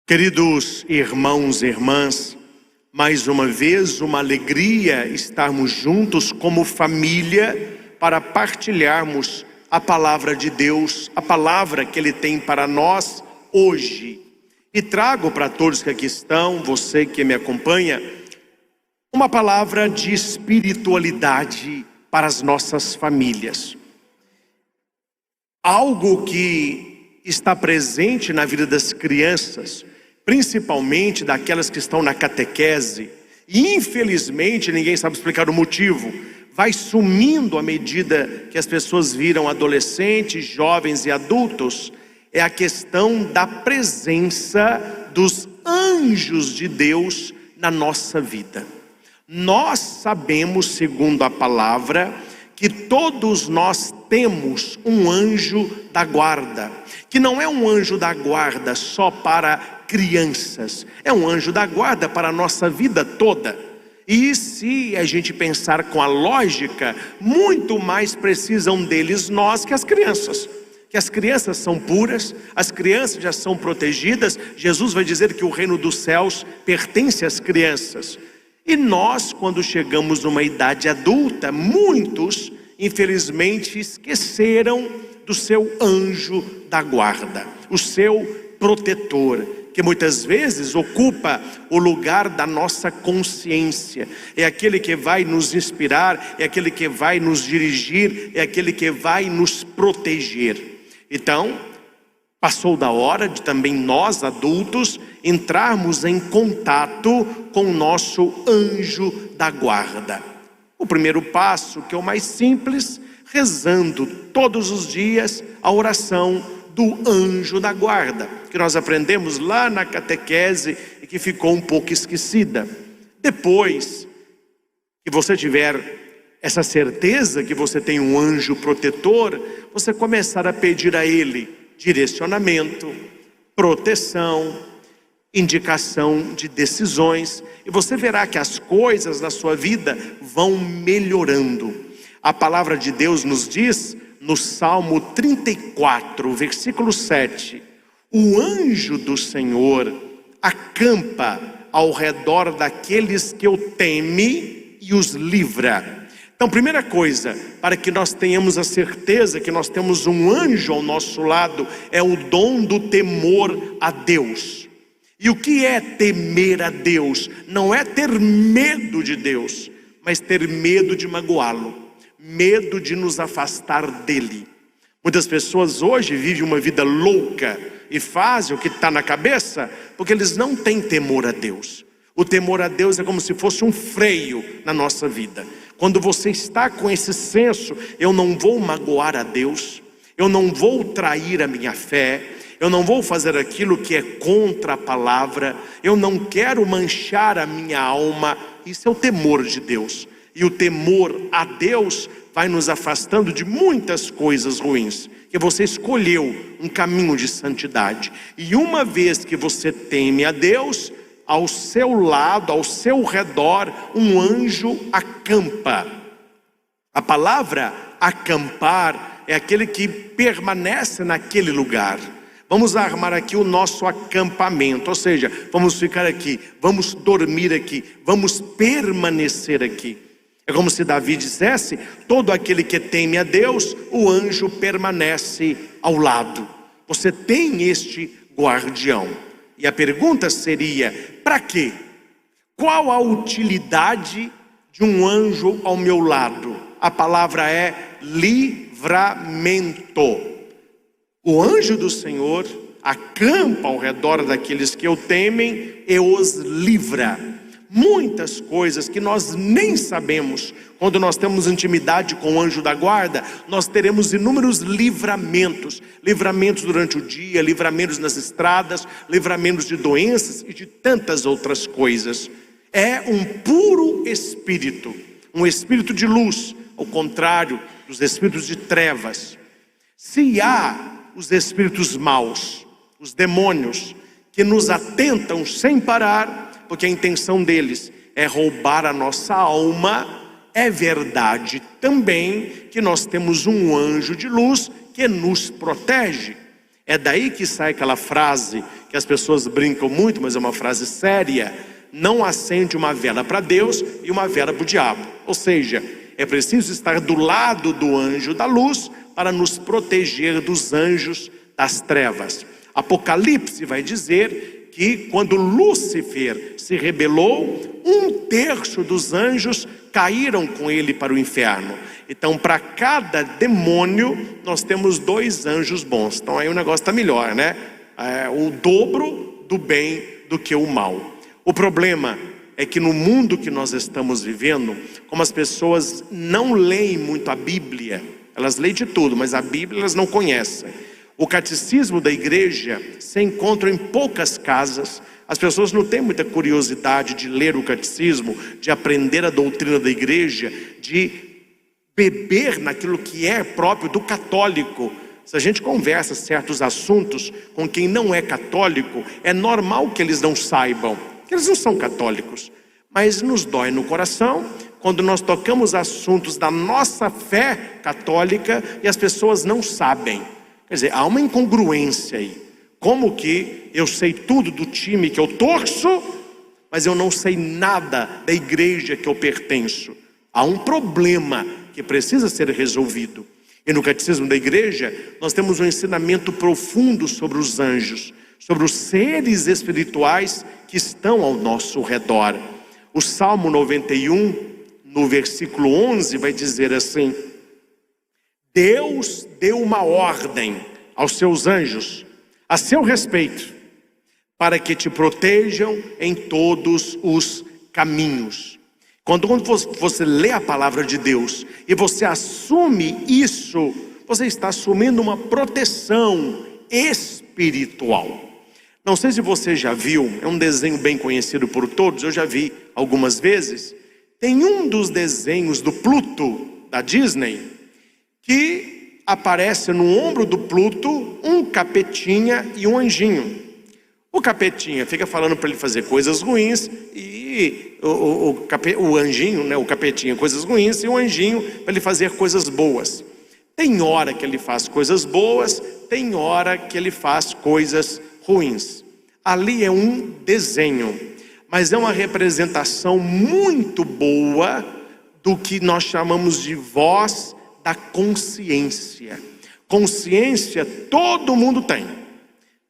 Queridos irmãos e irmãs, mais uma vez uma alegria estarmos juntos como família para partilharmos a palavra de Deus, a palavra que Ele tem para nós hoje. E trago para todos que aqui estão, você que me acompanha, uma palavra de espiritualidade para as nossas famílias. Algo que está presente na vida das crianças, principalmente daquelas que estão na catequese, e infelizmente ninguém sabe explicar o motivo, vai sumindo à medida que as pessoas viram adolescentes, jovens e adultos, é a questão da presença dos anjos de Deus na nossa vida. Nós sabemos, segundo a palavra, que todos nós temos um anjo da guarda, que não é um anjo da guarda só para crianças, é um anjo da guarda para a nossa vida toda. E se a gente pensar com a lógica, muito mais precisam deles nós que as crianças. Que as crianças são puras, as crianças já são protegidas. Jesus vai dizer que o reino dos céus pertence às crianças. E nós, quando chegamos numa idade adulta, muitos, infelizmente, esqueceram do seu anjo da guarda, o seu protetor, que muitas vezes ocupa o lugar da nossa consciência. É aquele que vai nos inspirar, é aquele que vai nos dirigir, é aquele que vai nos proteger. Então, passou da hora de também nós, adultos, entrarmos em contato com o nosso anjo da guarda. O primeiro passo, que é o mais simples, rezando todos os dias a oração do anjo da guarda, que nós aprendemos lá na catequese e que ficou um pouco esquecida. Depois que você tiver essa certeza que você tem um anjo protetor, você começar a pedir a ele direcionamento, proteção, indicação de decisões, e você verá que as coisas na sua vida vão melhorando. A palavra de Deus nos diz no Salmo 34, versículo 7, o anjo do Senhor acampa ao redor daqueles que o temem e os livra. Então, primeira coisa, para que nós tenhamos a certeza que nós temos um anjo ao nosso lado, é o dom do temor a Deus. E o que é temer a Deus? Não é ter medo de Deus, mas ter medo de magoá-lo, medo de nos afastar dele. Muitas pessoas hoje vivem uma vida louca e fazem o que está na cabeça, porque eles não têm temor a Deus. O temor a Deus é como se fosse um freio na nossa vida. Quando você está com esse senso, eu não vou magoar a Deus, eu não vou trair a minha fé, eu não vou fazer aquilo que é contra a palavra, eu não quero manchar a minha alma. Isso é o temor de Deus. E o temor a Deus vai nos afastando de muitas coisas ruins, que você escolheu um caminho de santidade. E uma vez que você teme a Deus, ao seu lado, ao seu redor, um anjo acampa. A palavra acampar é aquele que permanece naquele lugar. Vamos armar aqui o nosso acampamento, ou seja, vamos ficar aqui, vamos dormir aqui, vamos permanecer aqui. É como se Davi dissesse, todo aquele que teme a Deus, o anjo permanece ao lado. Você tem este guardião. E a pergunta seria, para quê? Qual a utilidade de um anjo ao meu lado? A palavra é livramento. O anjo do Senhor acampa ao redor daqueles que o temem e os livra. Muitas coisas que nós nem sabemos, quando nós temos intimidade com o anjo da guarda, nós teremos inúmeros livramentos. Livramentos durante o dia, livramentos nas estradas, livramentos de doenças e de tantas outras coisas. É um puro espírito, um espírito de luz, ao contrário dos espíritos de trevas. Se há os espíritos maus, os demônios, que nos atentam sem parar, porque a intenção deles é roubar a nossa alma, é verdade também que nós temos um anjo de luz que nos protege. É daí que sai aquela frase que as pessoas brincam muito, mas é uma frase séria: não acende uma vela para Deus e uma vela para o diabo. Ou seja, é preciso estar do lado do anjo da luz para nos proteger dos anjos das trevas. Apocalipse vai dizer que quando Lúcifer se rebelou, 1/3 dos anjos caíram com ele para o inferno. Então, para cada demônio, nós temos 2 anjos bons. Então aí o negócio está melhor, né? O dobro do bem do que o mal. O problema é que no mundo que nós estamos vivendo, como as pessoas não leem muito a Bíblia, elas leem de tudo, mas a Bíblia elas não conhecem. O catecismo da igreja se encontra em poucas casas. As pessoas não têm muita curiosidade de ler o catecismo, de aprender a doutrina da igreja, de beber naquilo que é próprio do católico. Se a gente conversa certos assuntos com quem não é católico, é normal que eles não saibam, que eles não são católicos. Mas nos dói no coração quando nós tocamos assuntos da nossa fé católica e as pessoas não sabem. Quer dizer, há uma incongruência aí. Como que eu sei tudo do time que eu torço, mas eu não sei nada da igreja que eu pertenço? Há um problema que precisa ser resolvido. E no catecismo da igreja, nós temos um ensinamento profundo sobre os anjos, sobre os seres espirituais que estão ao nosso redor. O Salmo 91, no versículo 11, vai dizer assim: Deus deu uma ordem aos seus anjos a seu respeito, para que te protejam em todos os caminhos. Quando você lê a palavra de Deus e você assume isso, você está assumindo uma proteção espiritual. Não sei se você já viu, é um desenho bem conhecido por todos, eu já vi algumas vezes. Tem um dos desenhos do Pluto, da Disney, que aparece no ombro do Pluto um capetinha e um anjinho. O capetinha fica falando para ele fazer coisas ruins e o anjinho, né, o capetinha coisas ruins e o anjinho para ele fazer coisas boas. Tem hora que ele faz coisas boas, tem hora que ele faz coisas ruins. Ali é um desenho, mas é uma representação muito boa do que nós chamamos de voz da consciência. Consciência todo mundo tem,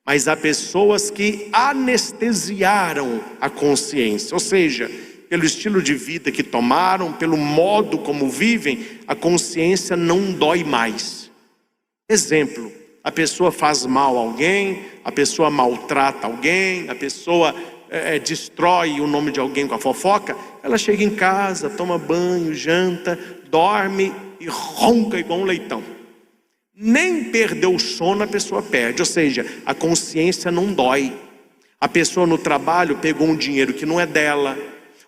mas há pessoas que anestesiaram a consciência, ou seja, pelo estilo de vida que tomaram, pelo modo como vivem, a consciência não dói mais. Exemplo: a pessoa faz mal a alguém, a pessoa maltrata alguém, a pessoa destrói o nome de alguém com a fofoca. Ela chega em casa, toma banho, janta, dorme e ronca igual um leitão. Nem perdeu o sono a pessoa perde, ou seja, a consciência não dói. A pessoa no trabalho pegou um dinheiro que não é dela,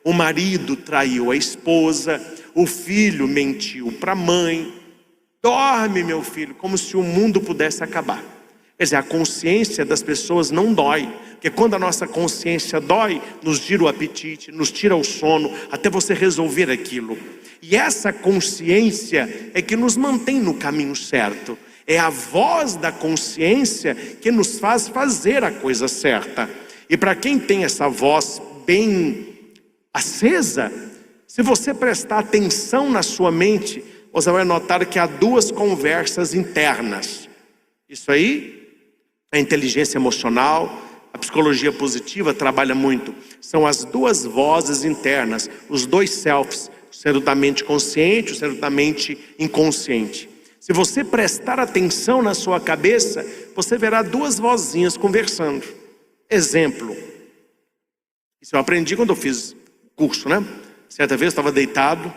o marido traiu a esposa, o filho mentiu para a mãe. Dorme, meu filho, como se o mundo pudesse acabar. Quer dizer, a consciência das pessoas não dói, porque quando a nossa consciência dói, nos tira o apetite, nos tira o sono, até você resolver aquilo. E essa consciência é que nos mantém no caminho certo. É a voz da consciência que nos faz fazer a coisa certa. E para quem tem essa voz bem acesa, se você prestar atenção na sua mente, você vai notar que há 2 conversas internas. Isso aí, a inteligência emocional, a psicologia positiva trabalha muito. São as 2 vozes internas, os 2 selves, o centro da mente consciente, o centro da mente inconsciente. Se você prestar atenção na sua cabeça, você verá 2 vozinhas conversando. Exemplo, isso eu aprendi quando eu fiz curso, né? Certa vez eu estava deitado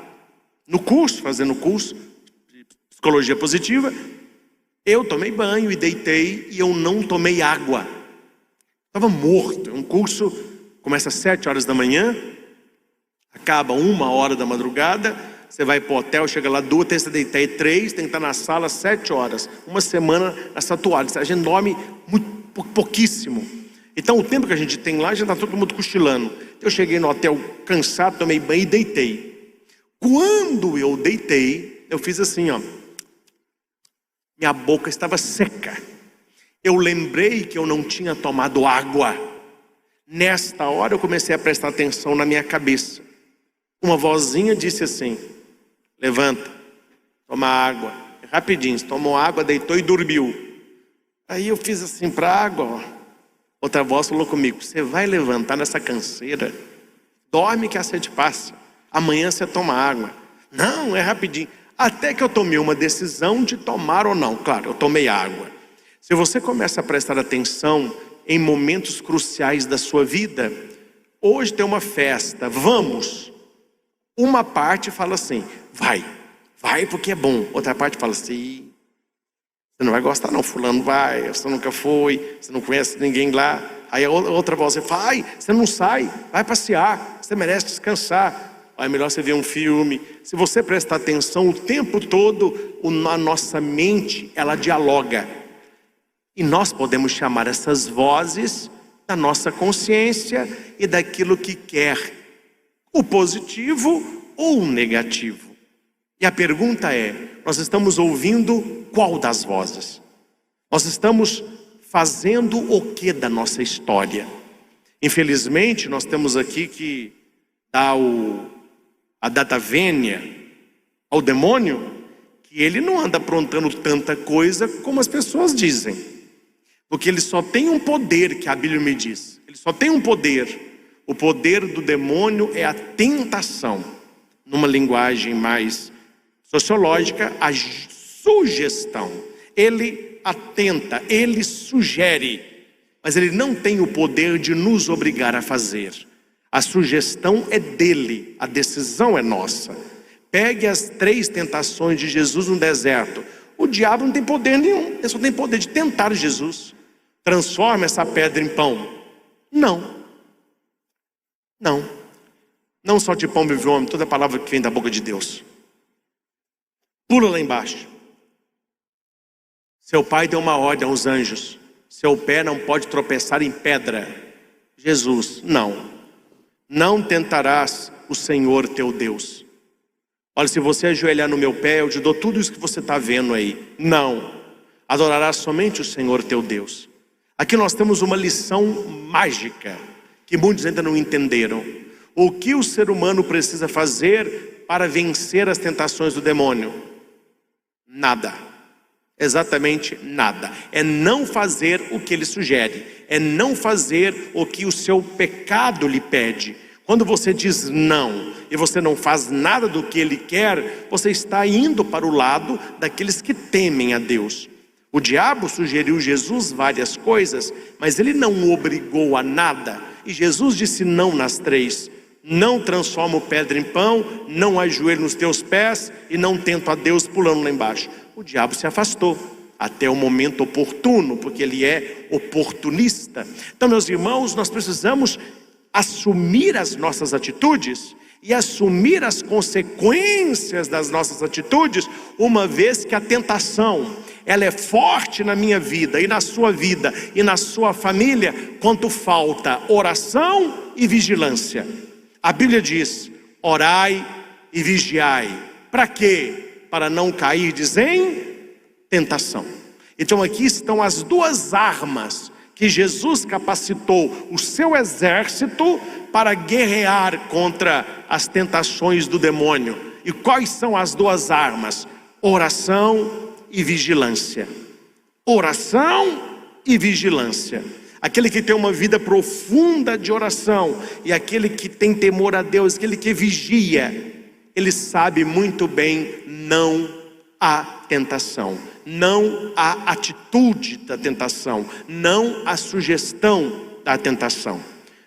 no curso, fazendo curso de psicologia positiva. Eu tomei banho e deitei e eu não tomei água. Estava morto. Um curso começa às 7 horas da manhã, acaba 1 hora da madrugada. Você vai para o hotel, chega lá 2, tem que deitar aí 3, tem que estar na sala 7 horas. Uma semana nessa toalha. A gente dorme pouquíssimo. Então o tempo que a gente tem lá, já está todo mundo cochilando. Eu cheguei no hotel cansado, tomei banho e deitei. Quando eu deitei, eu fiz assim, ó. Minha boca estava seca. Eu lembrei que eu não tinha tomado água. Nesta hora eu comecei a prestar atenção na minha cabeça. Uma vozinha disse assim: levanta, toma água. Rapidinho, tomou água, deitou e dormiu. Aí eu fiz assim para a água, ó. Outra voz falou comigo: você vai levantar nessa canseira? Dorme que a sede passa. Amanhã você toma água. Não, é rapidinho. Até que eu tomei uma decisão de tomar ou não. Claro, eu tomei água. Se você começa a prestar atenção em momentos cruciais da sua vida, hoje tem uma festa, vamos. Uma parte fala assim: vai porque é bom. Outra parte fala assim: você não vai gostar não, fulano vai, você nunca foi, você não conhece ninguém lá. Aí a outra voz fala: ai, você não sai, vai passear, você merece descansar. É melhor você ver um filme. Se você prestar atenção o tempo todo, a nossa mente, ela dialoga. E nós podemos chamar essas vozes da nossa consciência e daquilo que quer, o positivo ou o negativo. E a pergunta é: nós estamos ouvindo qual das vozes? Nós estamos fazendo o que da nossa história? Infelizmente, nós temos aqui que dar a data vênia ao demônio, que ele não anda aprontando tanta coisa como as pessoas dizem. Porque ele só tem um poder, que a Bíblia me diz. Ele só tem um poder. O poder do demônio é a tentação. Numa linguagem mais sociológica, a sugestão. Ele atenta, ele sugere. Mas ele não tem o poder de nos obrigar a fazer. A sugestão é dele, a decisão é nossa. Pegue as 3 tentações de Jesus no deserto. O diabo não tem poder nenhum, ele só tem poder de tentar Jesus. Transforma essa pedra em pão. Não. Não só de pão vive o homem, toda palavra que vem da boca de Deus. Pula lá embaixo. Seu pai deu uma ordem aos anjos: seu pé não pode tropeçar em pedra. Jesus: não tentarás o Senhor teu Deus. Olha, se você ajoelhar no meu pé, eu te dou tudo isso que você está vendo aí. Não, adorarás somente o Senhor teu Deus. Aqui nós temos uma lição mágica, que muitos ainda não entenderam. O que o ser humano precisa fazer para vencer as tentações do demônio? Nada, exatamente nada. É não fazer o que ele sugere, é não fazer o que o seu pecado lhe pede. Quando você diz não e você não faz nada do que ele quer, você está indo para o lado daqueles que temem a Deus. O diabo sugeriu Jesus várias coisas, mas ele não o obrigou a nada. E Jesus disse não nas 3. Não transformo pedra em pão, não ajoelho nos teus pés e não tento a Deus pulando lá embaixo. O diabo se afastou até o momento oportuno, porque ele é oportunista. Então, meus irmãos, nós precisamos assumir as nossas atitudes e assumir as consequências das nossas atitudes, uma vez que a tentação, ela é forte na minha vida e na sua vida e na sua família, quanto falta oração e vigilância. A Bíblia diz: orai e vigiai. Para quê? Para não cairdes em tentação. Então aqui estão as 2 armas que Jesus capacitou o seu exército para guerrear contra as tentações do demônio. E quais são as 2 armas? Oração e vigilância. Oração e vigilância. Aquele que tem uma vida profunda de oração e aquele que tem temor a Deus, aquele que vigia, ele sabe muito bem: não há tentação, não há atitude da tentação, não há sugestão da tentação.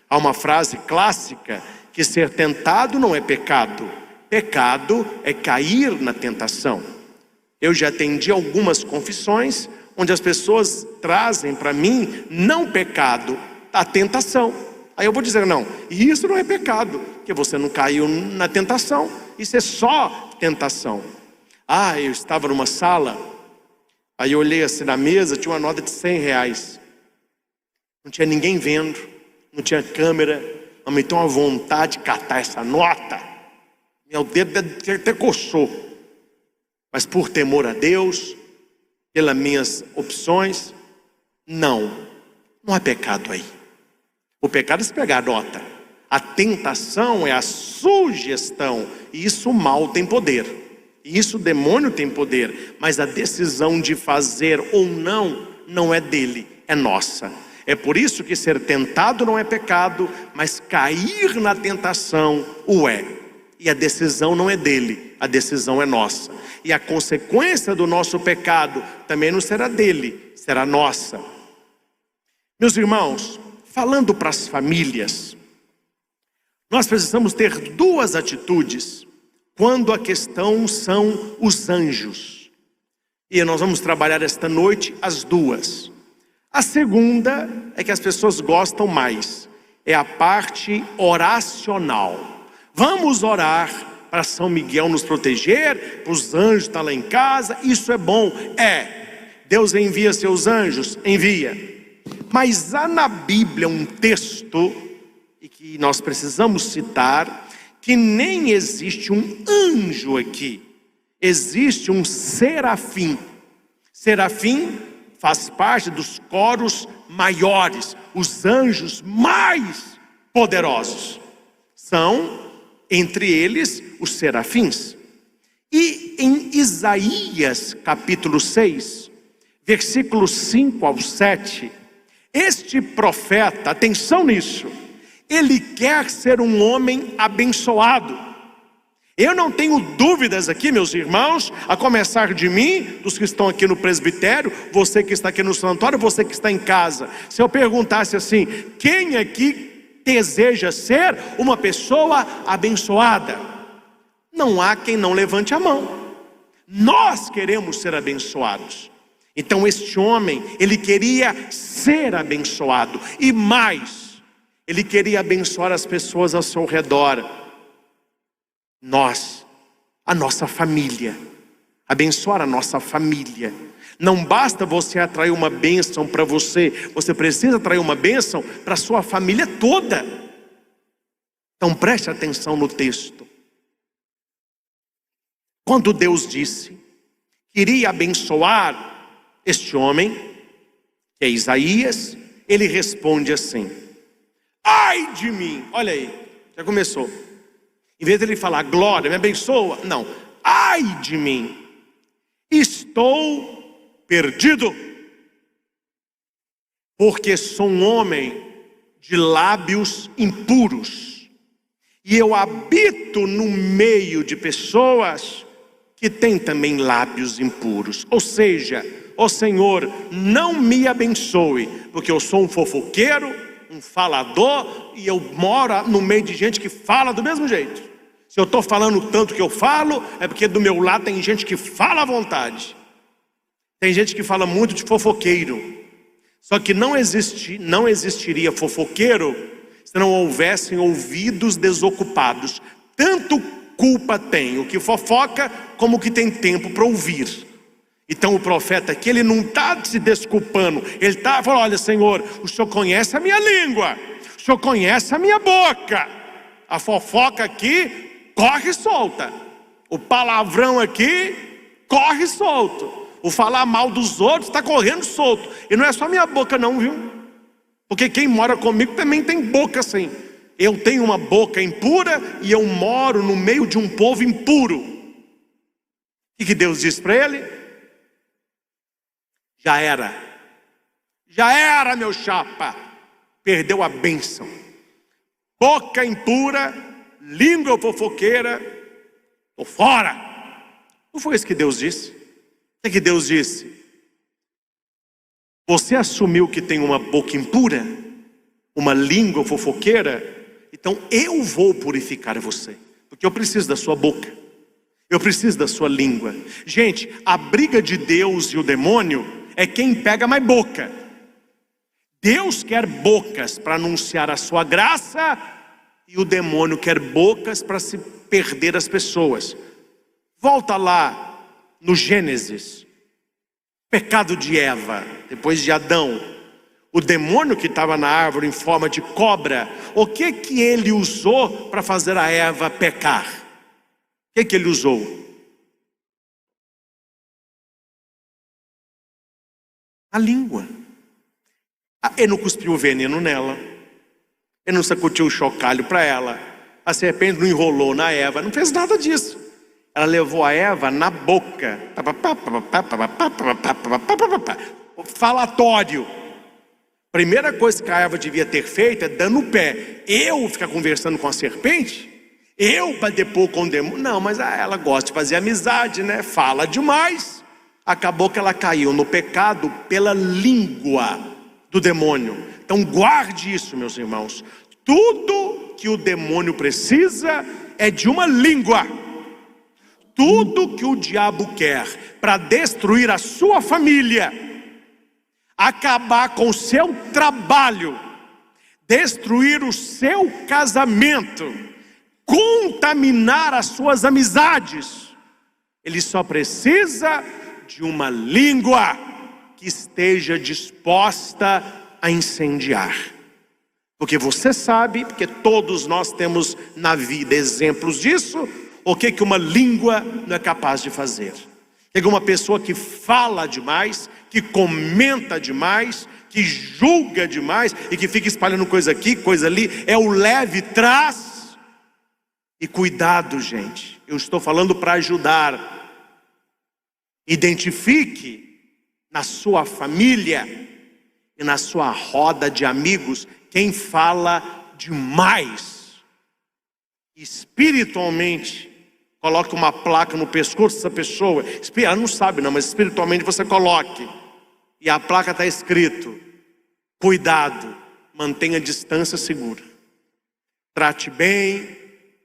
Há uma frase clássica que ser tentado não é pecado, pecado é cair na tentação. Eu já atendi algumas confissões onde as pessoas trazem para mim não pecado, a tentação. Aí eu vou dizer: não, isso não é pecado, porque você não caiu na tentação, isso é só tentação. Eu estava numa sala, aí eu olhei assim na mesa, tinha uma nota de R$100. Não tinha ninguém vendo, não tinha câmera, mas me deu uma vontade de catar essa nota. Meu dedo até coçou. Mas por temor a Deus, pelas minhas opções, Não, não há pecado aí. O pecado é se pegar a nota. A tentação é a sugestão. E isso o mal tem poder. E isso o demônio tem poder. Mas a decisão de fazer ou não, não é dele, é nossa. É por isso que ser tentado não é pecado, mas cair na tentação o é. E a decisão não é dele, a decisão é nossa. E a consequência do nosso pecado também não será dele, será nossa. Meus irmãos, falando para as famílias, nós precisamos ter duas atitudes quando a questão são os anjos. E nós vamos trabalhar esta noite as duas. A segunda é que as pessoas gostam mais, é a parte oracional. Vamos orar para São Miguel nos proteger, para os anjos estar lá em casa, isso é bom, Deus envia seus anjos, envia. Mas há na Bíblia um texto, e que nós precisamos citar, que nem existe um anjo aqui, existe um serafim. Serafim faz parte dos coros maiores, os anjos mais poderosos. São, entre eles, os serafins. E em Isaías capítulo 6, versículos 5 ao 7, este profeta, atenção nisso, ele quer ser um homem abençoado. Eu não tenho dúvidas aqui, meus irmãos, a começar de mim, dos que estão aqui no presbitério, você que está aqui no santuário, você que está em casa. Se eu perguntasse assim, quem aqui deseja ser uma pessoa abençoada? Não há quem não levante a mão. Nós queremos ser abençoados. Então este homem, ele queria ser abençoado. E mais, ele queria abençoar as pessoas ao seu redor. Nós, a nossa família, abençoar a nossa família. Não basta você atrair uma bênção para você, você precisa atrair uma bênção para a sua família toda. Então preste atenção no texto. Quando Deus disse que iria abençoar este homem, que é Isaías, ele responde assim: ai de mim, olha aí, já começou. Em vez de ele falar, glória, me abençoa, não, ai de mim, estou perdido, porque sou um homem de lábios impuros, e eu habito no meio de pessoas que têm também lábios impuros. Ou seja, ó Senhor, não me abençoe, porque eu sou um fofoqueiro, um falador, e eu moro no meio de gente que fala do mesmo jeito. Se eu estou falando tanto que eu falo, é porque do meu lado tem gente que fala à vontade. Tem gente que fala muito de fofoqueiro. Só que não existiria fofoqueiro se não houvessem ouvidos desocupados. Tanto culpa tem o que fofoca, como o que tem tempo para ouvir. Então o profeta aqui, ele não está se desculpando, ele está falando, olha Senhor, o Senhor conhece a minha língua, o Senhor conhece a minha boca, a fofoca aqui corre solta, o palavrão aqui corre solto, o falar mal dos outros está correndo solto, e não é só minha boca não, viu? Porque quem mora comigo também tem boca assim. Eu tenho uma boca impura e eu moro no meio de um povo impuro. O que Deus diz para ele? Já era meu chapa, perdeu a bênção. Boca impura, língua fofoqueira, tô fora. Não foi isso que Deus disse? O que Deus disse? Você assumiu que tem uma boca impura, uma língua fofoqueira, então eu vou purificar você, porque eu preciso da sua boca, eu preciso da sua língua. Gente, a briga de Deus e o demônio é quem pega mais boca. Deus quer bocas para anunciar a sua graça, e o demônio quer bocas para se perder as pessoas. Volta lá no Gênesis, pecado de Eva, depois de Adão. O demônio que estava na árvore em forma de cobra, o que ele usou para fazer a Eva pecar? O que ele usou? A língua. Ele não cuspiu o veneno nela, ele não sacudiu o chocalho para ela, a serpente não enrolou na Eva, não fez nada disso. Ela levou a Eva na boca, falatório. Primeira coisa que a Eva devia ter feito é dando o pé. Eu ficar conversando com a serpente? Eu para depor com o demônio? Não, mas ela gosta de fazer amizade, né? Fala demais. Acabou que ela caiu no pecado pela língua do demônio. Então guarde isso, meus irmãos. Tudo que o demônio precisa é de uma língua. Tudo que o diabo quer para destruir a sua família, acabar com o seu trabalho, destruir o seu casamento, contaminar as suas amizades, ele só precisa de uma língua que esteja disposta a incendiar. Porque você sabe, porque todos nós temos na vida exemplos disso, o que uma língua não é capaz de fazer. Que uma pessoa que fala demais, que comenta demais, que julga demais e que fica espalhando coisa aqui, coisa ali, é o leve trás. E cuidado, gente, eu estou falando para ajudar. Identifique na sua família e na sua roda de amigos quem fala demais. Espiritualmente, coloque uma placa no pescoço dessa pessoa. Ela não sabe não, mas espiritualmente você coloque. E a placa está escrito: cuidado, mantenha a distância segura. Trate bem,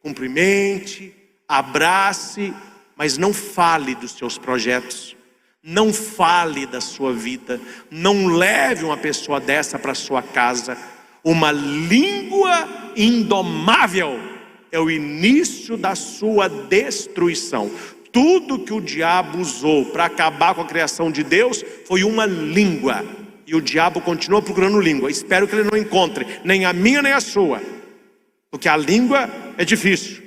cumprimente, abrace, mas não fale dos seus projetos. Não fale da sua vida. Não leve uma pessoa dessa para sua casa. Uma língua indomável é o início da sua destruição. Tudo que o diabo usou para acabar com a criação de Deus foi uma língua. E o diabo continua procurando língua. Espero que ele não encontre nem a minha nem a sua, porque a língua é difícil.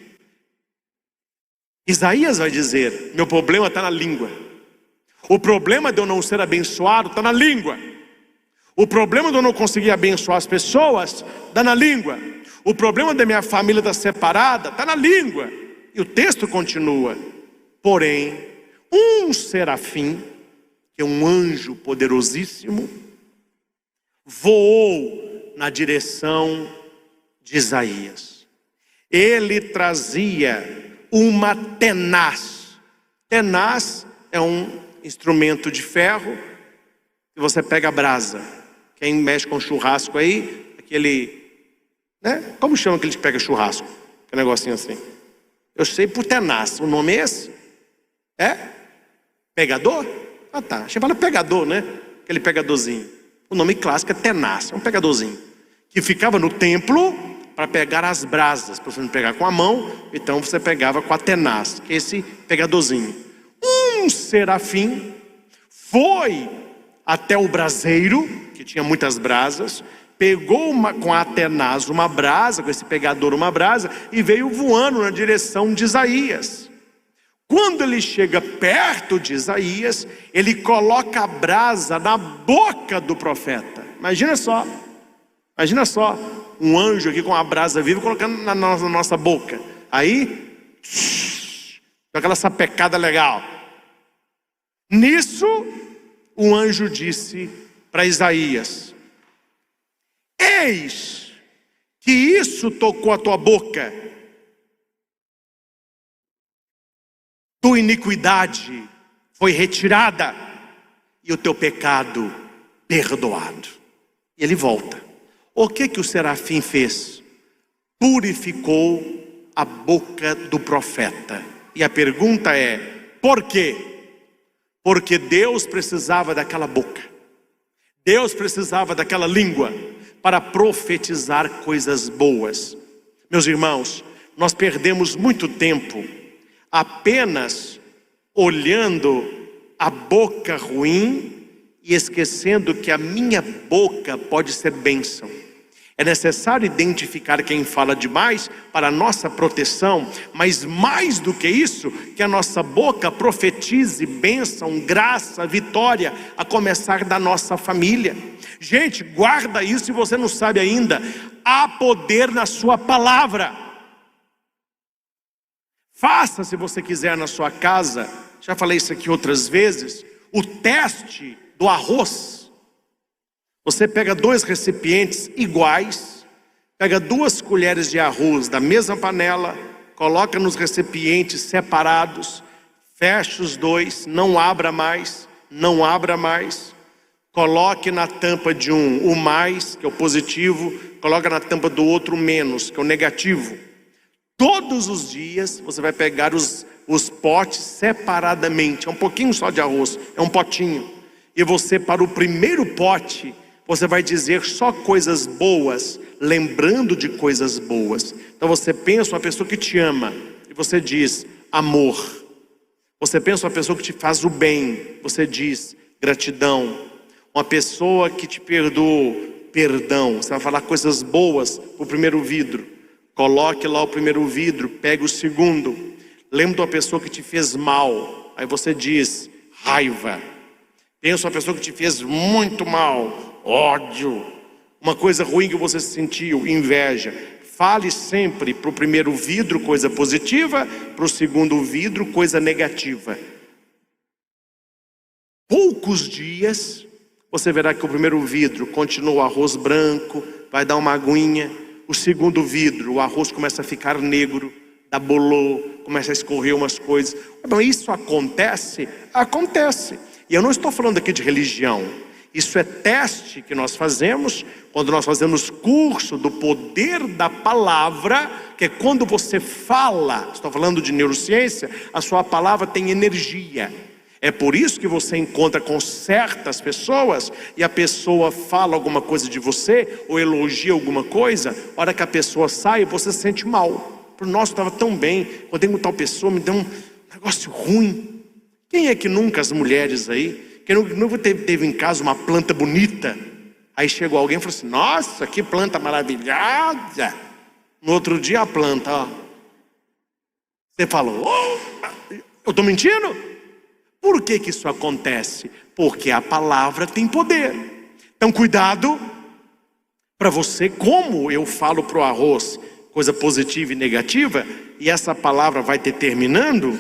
Isaías vai dizer: meu problema está na língua. O problema de eu não ser abençoado está na língua. O problema de eu não conseguir abençoar as pessoas está na língua. O problema da minha família estar separada está na língua. E o texto continua: porém, um serafim, que é um anjo poderosíssimo, voou na direção de Isaías. Ele trazia uma tenaz. Tenaz é um instrumento de ferro que você pega a brasa. Quem mexe com churrasco aí, aquele, né? Como chama aquele que pega churrasco? Que negocinho assim. Eu sei por tenaz. O nome é esse? É? Pegador? Ah tá, chama pegador, né? Aquele pegadorzinho. O nome clássico é tenaz, é um pegadorzinho que ficava no templo para pegar as brasas. Para você não pegar com a mão, então você pegava com a tenaz, que é esse pegadorzinho. Um serafim foi até o braseiro, que tinha muitas brasas, pegou com a tenaz uma brasa, com esse pegador uma brasa, e veio voando na direção de Isaías. Quando ele chega perto de Isaías, ele coloca a brasa na boca do profeta. Imagina só, um anjo aqui com a brasa viva colocando na nossa boca. Aí, aquela sapecada legal. Nisso, o anjo disse para Isaías: eis que isso tocou a tua boca, tua iniquidade foi retirada e o teu pecado perdoado. E ele volta. O que o serafim fez? Purificou a boca do profeta. E a pergunta é: por quê? Porque Deus precisava daquela boca. Deus precisava daquela língua para profetizar coisas boas. Meus irmãos, nós perdemos muito tempo apenas olhando a boca ruim e esquecendo que a minha boca pode ser bênção. É necessário identificar quem fala demais para a nossa proteção, mas mais do que isso, que a nossa boca profetize bênção, graça, vitória, a começar da nossa família. Gente, guarda isso se você não sabe ainda. Há poder na sua palavra. Faça, se você quiser, na sua casa, já falei isso aqui outras vezes, o teste do arroz. Você pega 2 recipientes iguais, pega 2 colheres de arroz da mesma panela, coloca nos recipientes separados, fecha os 2, não abra mais, coloque na tampa de um o mais, que é o positivo, coloca na tampa do outro o menos, que é o negativo. Todos os dias você vai pegar os potes separadamente, é um pouquinho só de arroz, é um potinho, e você, para o primeiro pote, você vai dizer só coisas boas, lembrando de coisas boas. Então você pensa uma pessoa que te ama, e você diz amor. Você pensa uma pessoa que te faz o bem, você diz gratidão. Uma pessoa que te perdoa, perdão. Você vai falar coisas boas para o primeiro vidro. Coloque lá o primeiro vidro, pegue o segundo. Lembra de uma pessoa que te fez mal, aí você diz raiva. Pensa uma pessoa que te fez muito mal, ódio. Uma coisa ruim que você sentiu, inveja. Fale sempre para o primeiro vidro coisa positiva, para o segundo vidro coisa negativa. Poucos dias você verá que o primeiro vidro continua o arroz branco, vai dar uma aguinha. O segundo vidro, o arroz começa a ficar negro, dá bolô, começa a escorrer umas coisas. Então isso acontece? Acontece. E eu não estou falando aqui de religião. Isso é teste que nós fazemos quando nós fazemos curso do poder da palavra, que é quando você fala, estou falando de neurociência, a sua palavra tem energia. É por isso que você encontra com certas pessoas e a pessoa fala alguma coisa de você ou elogia alguma coisa, a hora que a pessoa sai, você se sente mal. Nossa, estava tão bem, quando tem tal pessoa me deu um negócio ruim. Quem é que nunca, as mulheres aí, que nunca teve em casa uma planta bonita, aí chegou alguém e falou assim, nossa, que planta maravilhosa. No outro dia a planta, ó. Você falou, oh, eu estou mentindo? Por que isso acontece? Porque a palavra tem poder. Então cuidado para você, como eu falo para o arroz, coisa positiva e negativa, e essa palavra vai determinando.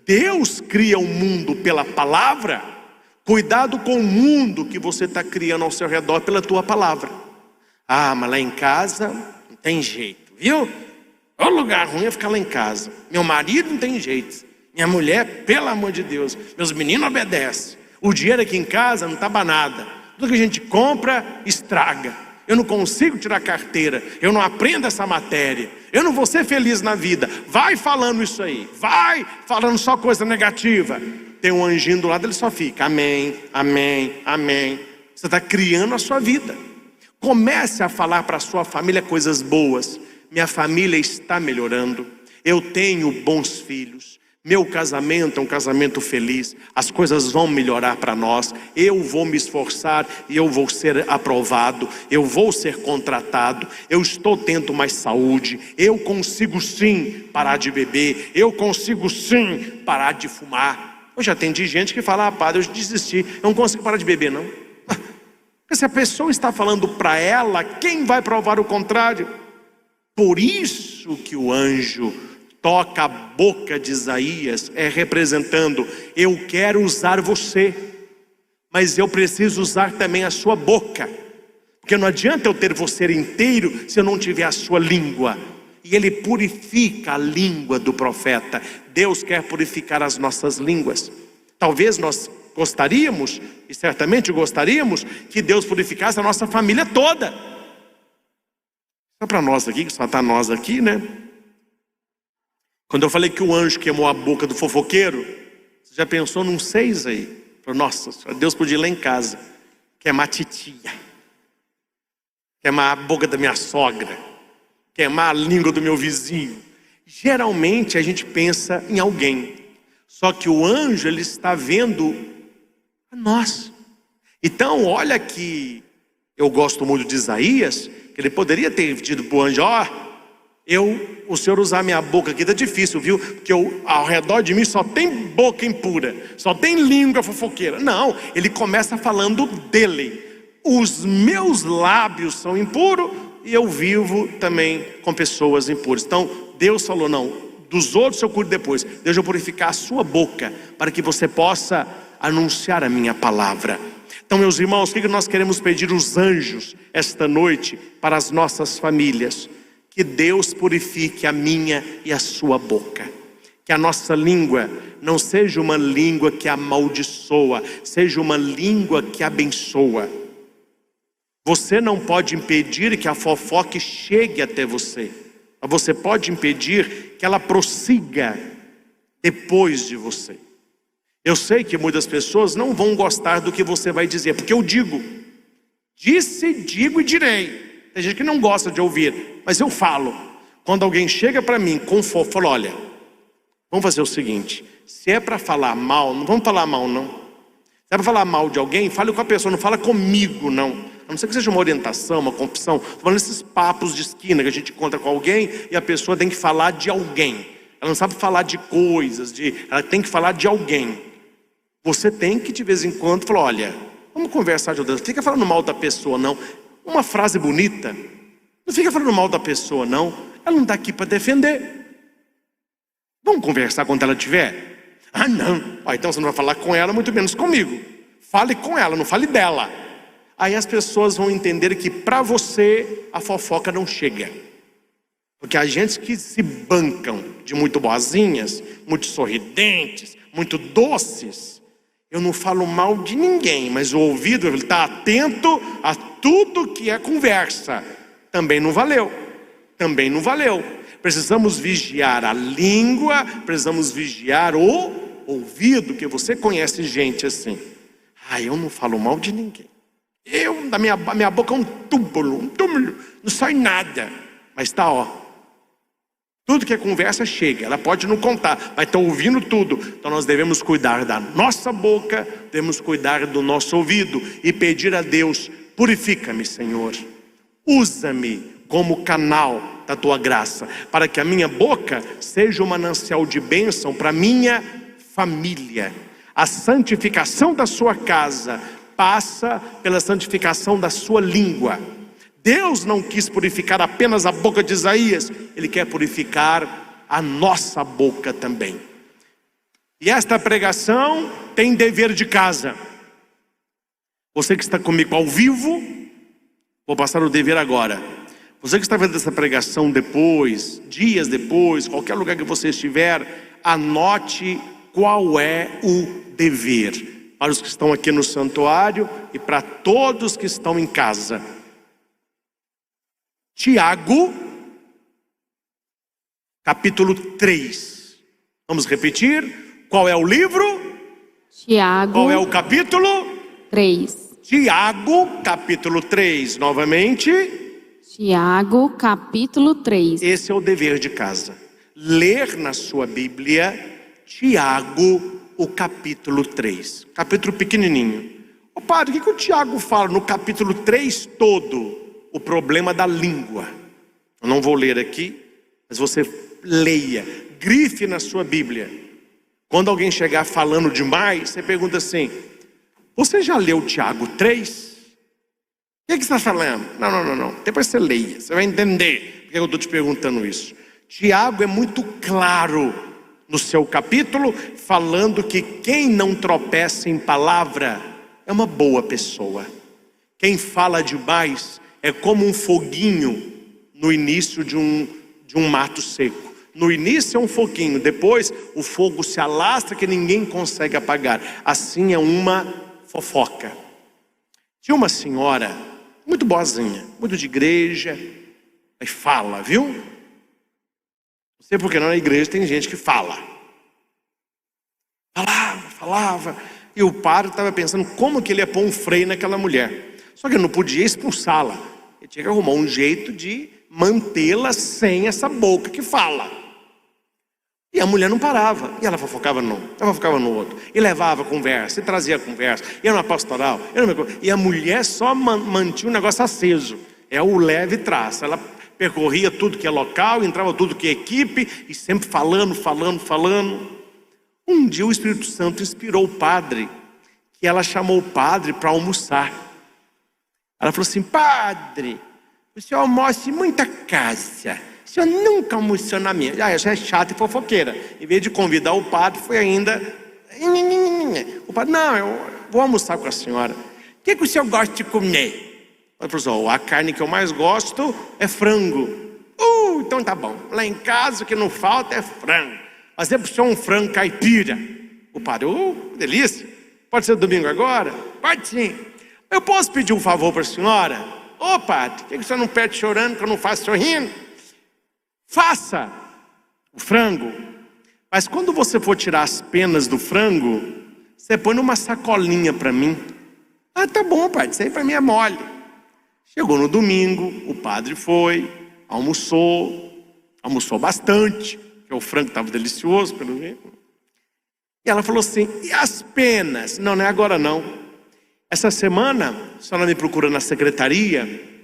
Deus cria o mundo pela palavra. Cuidado com o mundo que você está criando ao seu redor pela tua palavra. Ah, mas lá em casa não tem jeito, viu? O lugar ruim é ficar lá em casa. Meu marido não tem jeito. Minha mulher, pelo amor de Deus, meus meninos obedecem. O dinheiro aqui em casa não está banada. Tudo que a gente compra, estraga. Eu não consigo tirar carteira. Eu não aprendo essa matéria. Eu não vou ser feliz na vida. Vai falando isso aí. Vai falando só coisa negativa. Tem um anjinho do lado, ele só fica amém, amém, amém. Você está criando a sua vida. Comece a falar para a sua família coisas boas. Minha família está melhorando. Eu tenho bons filhos. Meu casamento é um casamento feliz. As coisas vão melhorar para nós. Eu vou me esforçar e eu vou ser aprovado. Eu vou ser contratado. Eu estou tendo mais saúde. Eu consigo sim parar de beber. Eu consigo sim parar de fumar. Eu já atendi gente que fala, padre, eu desisti. Eu não consigo parar de beber não. Porque se a pessoa está falando para ela, quem vai provar o contrário? Por isso que o anjo toca a boca de Isaías, representando, eu quero usar você, mas eu preciso usar também a sua boca, porque não adianta eu ter você inteiro se eu não tiver a sua língua. E ele purifica a língua do profeta. Deus quer purificar as nossas línguas. Talvez nós gostaríamos, e certamente gostaríamos, que Deus purificasse a nossa família toda. Só para nós aqui, que só está nós aqui, né? Quando eu falei que o anjo queimou a boca do fofoqueiro, você já pensou num 6 aí? Falei, nossa, Deus podia ir lá em casa, queimar a titia, queimar a boca da minha sogra, queimar a língua do meu vizinho. Geralmente a gente pensa em alguém, só que o anjo, ele está vendo a nós. Então olha que Eu gosto muito de Isaías, que ele poderia ter dito para o anjo: o Senhor usar minha boca aqui está difícil, viu? Porque ao redor de mim só tem boca impura, só tem língua fofoqueira. Não, ele começa falando dele. Os meus lábios são impuros e eu vivo também com pessoas impuras. Então Deus falou: não, dos outros eu cuido depois. Deixa eu purificar a sua boca, para que você possa anunciar a minha palavra. Então, meus irmãos, o que nós queremos pedir aos anjos esta noite para as nossas famílias? Que Deus purifique a minha e a sua boca. Que a nossa língua não seja uma língua que amaldiçoa, seja uma língua que abençoa. Você não pode impedir que a fofoca chegue até você, mas você pode impedir que ela prossiga depois de você. Eu sei que muitas pessoas não vão gostar do que você vai dizer, porque eu digo, disse, digo e direi. Tem gente que não gosta de ouvir, mas eu falo. Quando alguém chega para mim com fofoca, fala: olha, vamos fazer o seguinte, se é para falar mal, não vamos falar mal não. Se é para falar mal de alguém, fale com a pessoa, não fala comigo não. A não ser que seja uma orientação, uma confissão. Estou falando desses papos de esquina que a gente encontra com alguém e a pessoa tem que falar de alguém. Ela não sabe falar de coisas, ela tem que falar de alguém. Você tem que de vez em quando falar: olha, vamos conversar de Deus. Não fica falando mal da pessoa não. Uma frase bonita, não fica falando mal da pessoa não. Ela não está aqui para defender. Vamos conversar quando ela estiver? Não, então você não vai falar com ela, muito menos comigo. Fale com ela, não fale dela. Aí as pessoas vão entender que para você a fofoca não chega. Porque a gente que se bancam de muito boazinhas, muito sorridentes, muito doces, eu não falo mal de ninguém, mas o ouvido está atento a tudo que é conversa. Também não valeu. Também não valeu. Precisamos vigiar a língua, precisamos vigiar o ouvido, que você conhece gente assim. Eu não falo mal de ninguém. Da minha boca é um túmulo, não sai nada. Mas tudo que é conversa chega, ela pode não contar, mas está ouvindo tudo. Então nós devemos cuidar da nossa boca, devemos cuidar do nosso ouvido e pedir a Deus: purifica-me, Senhor, usa-me como canal da tua graça, para que a minha boca seja um manancial de bênção para minha família. A santificação da sua casa passa pela santificação da sua língua. Deus não quis purificar apenas a boca de Isaías, Ele quer purificar a nossa boca também. E esta pregação tem dever de casa. Você que está comigo ao vivo, vou passar o dever agora. Você que está vendo essa pregação depois, dias depois, qualquer lugar que você estiver, anote qual é o dever. Para os que estão aqui no santuário e para todos que estão em casa. Tiago, capítulo 3. Vamos repetir? Qual é o livro? Tiago. Qual é o capítulo? 3. Tiago, capítulo 3. Novamente. Tiago, capítulo 3. Esse é o dever de casa. Ler na sua Bíblia, Tiago, o capítulo 3. Capítulo pequenininho. Padre, o que o Tiago fala no capítulo 3 todo? O problema da língua. Eu não vou ler aqui, mas você leia, grife na sua Bíblia. Quando alguém chegar falando demais, você pergunta assim: você já leu Tiago 3? O que você está falando? Não. Depois você leia, você vai entender porque eu estou te perguntando isso. Tiago é muito claro no seu capítulo, falando que quem não tropeça em palavra é uma boa pessoa. Quem fala demais é como um foguinho no início de um mato seco. No início é um foguinho, depois o fogo se alastra que ninguém consegue apagar. Assim é uma fofoca. Tinha uma senhora muito boazinha, muito de igreja, mas fala, viu? Não sei porque não, na igreja tem gente que fala. Falava. E o padre estava pensando como que ele ia pôr um freio naquela mulher. Só que ele não podia expulsá-la. Ele tinha que arrumar um jeito de mantê-la sem essa boca que fala. E a mulher não parava, e ela fofocava num, ela fofocava no outro, e levava conversa, e trazia conversa, ia numa pastoral, e a mulher só mantinha o negócio aceso. É o leve e traz. Ela percorria tudo que é local, entrava tudo que é equipe, e sempre falando. Um dia o Espírito Santo inspirou o padre, que ela chamou o padre para almoçar. Ela falou assim: padre, o senhor almoça em muita casa, o senhor nunca almoçou na minha. Essa é chata e fofoqueira. Em vez de convidar o padre, foi ainda. O padre: não, eu vou almoçar com a senhora. O que o senhor gosta de comer? Ela falou assim: a carne que eu mais gosto é frango. Então tá bom. Lá em casa o que não falta é frango. Mas é para o senhor um frango caipira. O padre: que delícia. Pode ser domingo agora? Pode sim. Eu posso pedir um favor para a senhora? Padre, por que você não pede chorando que eu não faço sorrindo? Faça o frango, mas quando você for tirar as penas do frango, você põe numa sacolinha para mim. Tá bom, padre, isso aí para mim é mole. Chegou no domingo, o padre foi, almoçou bastante, porque o frango estava delicioso, pelo jeito. E ela falou assim: e as penas? Não é agora não. Essa semana, a senhora me procura na secretaria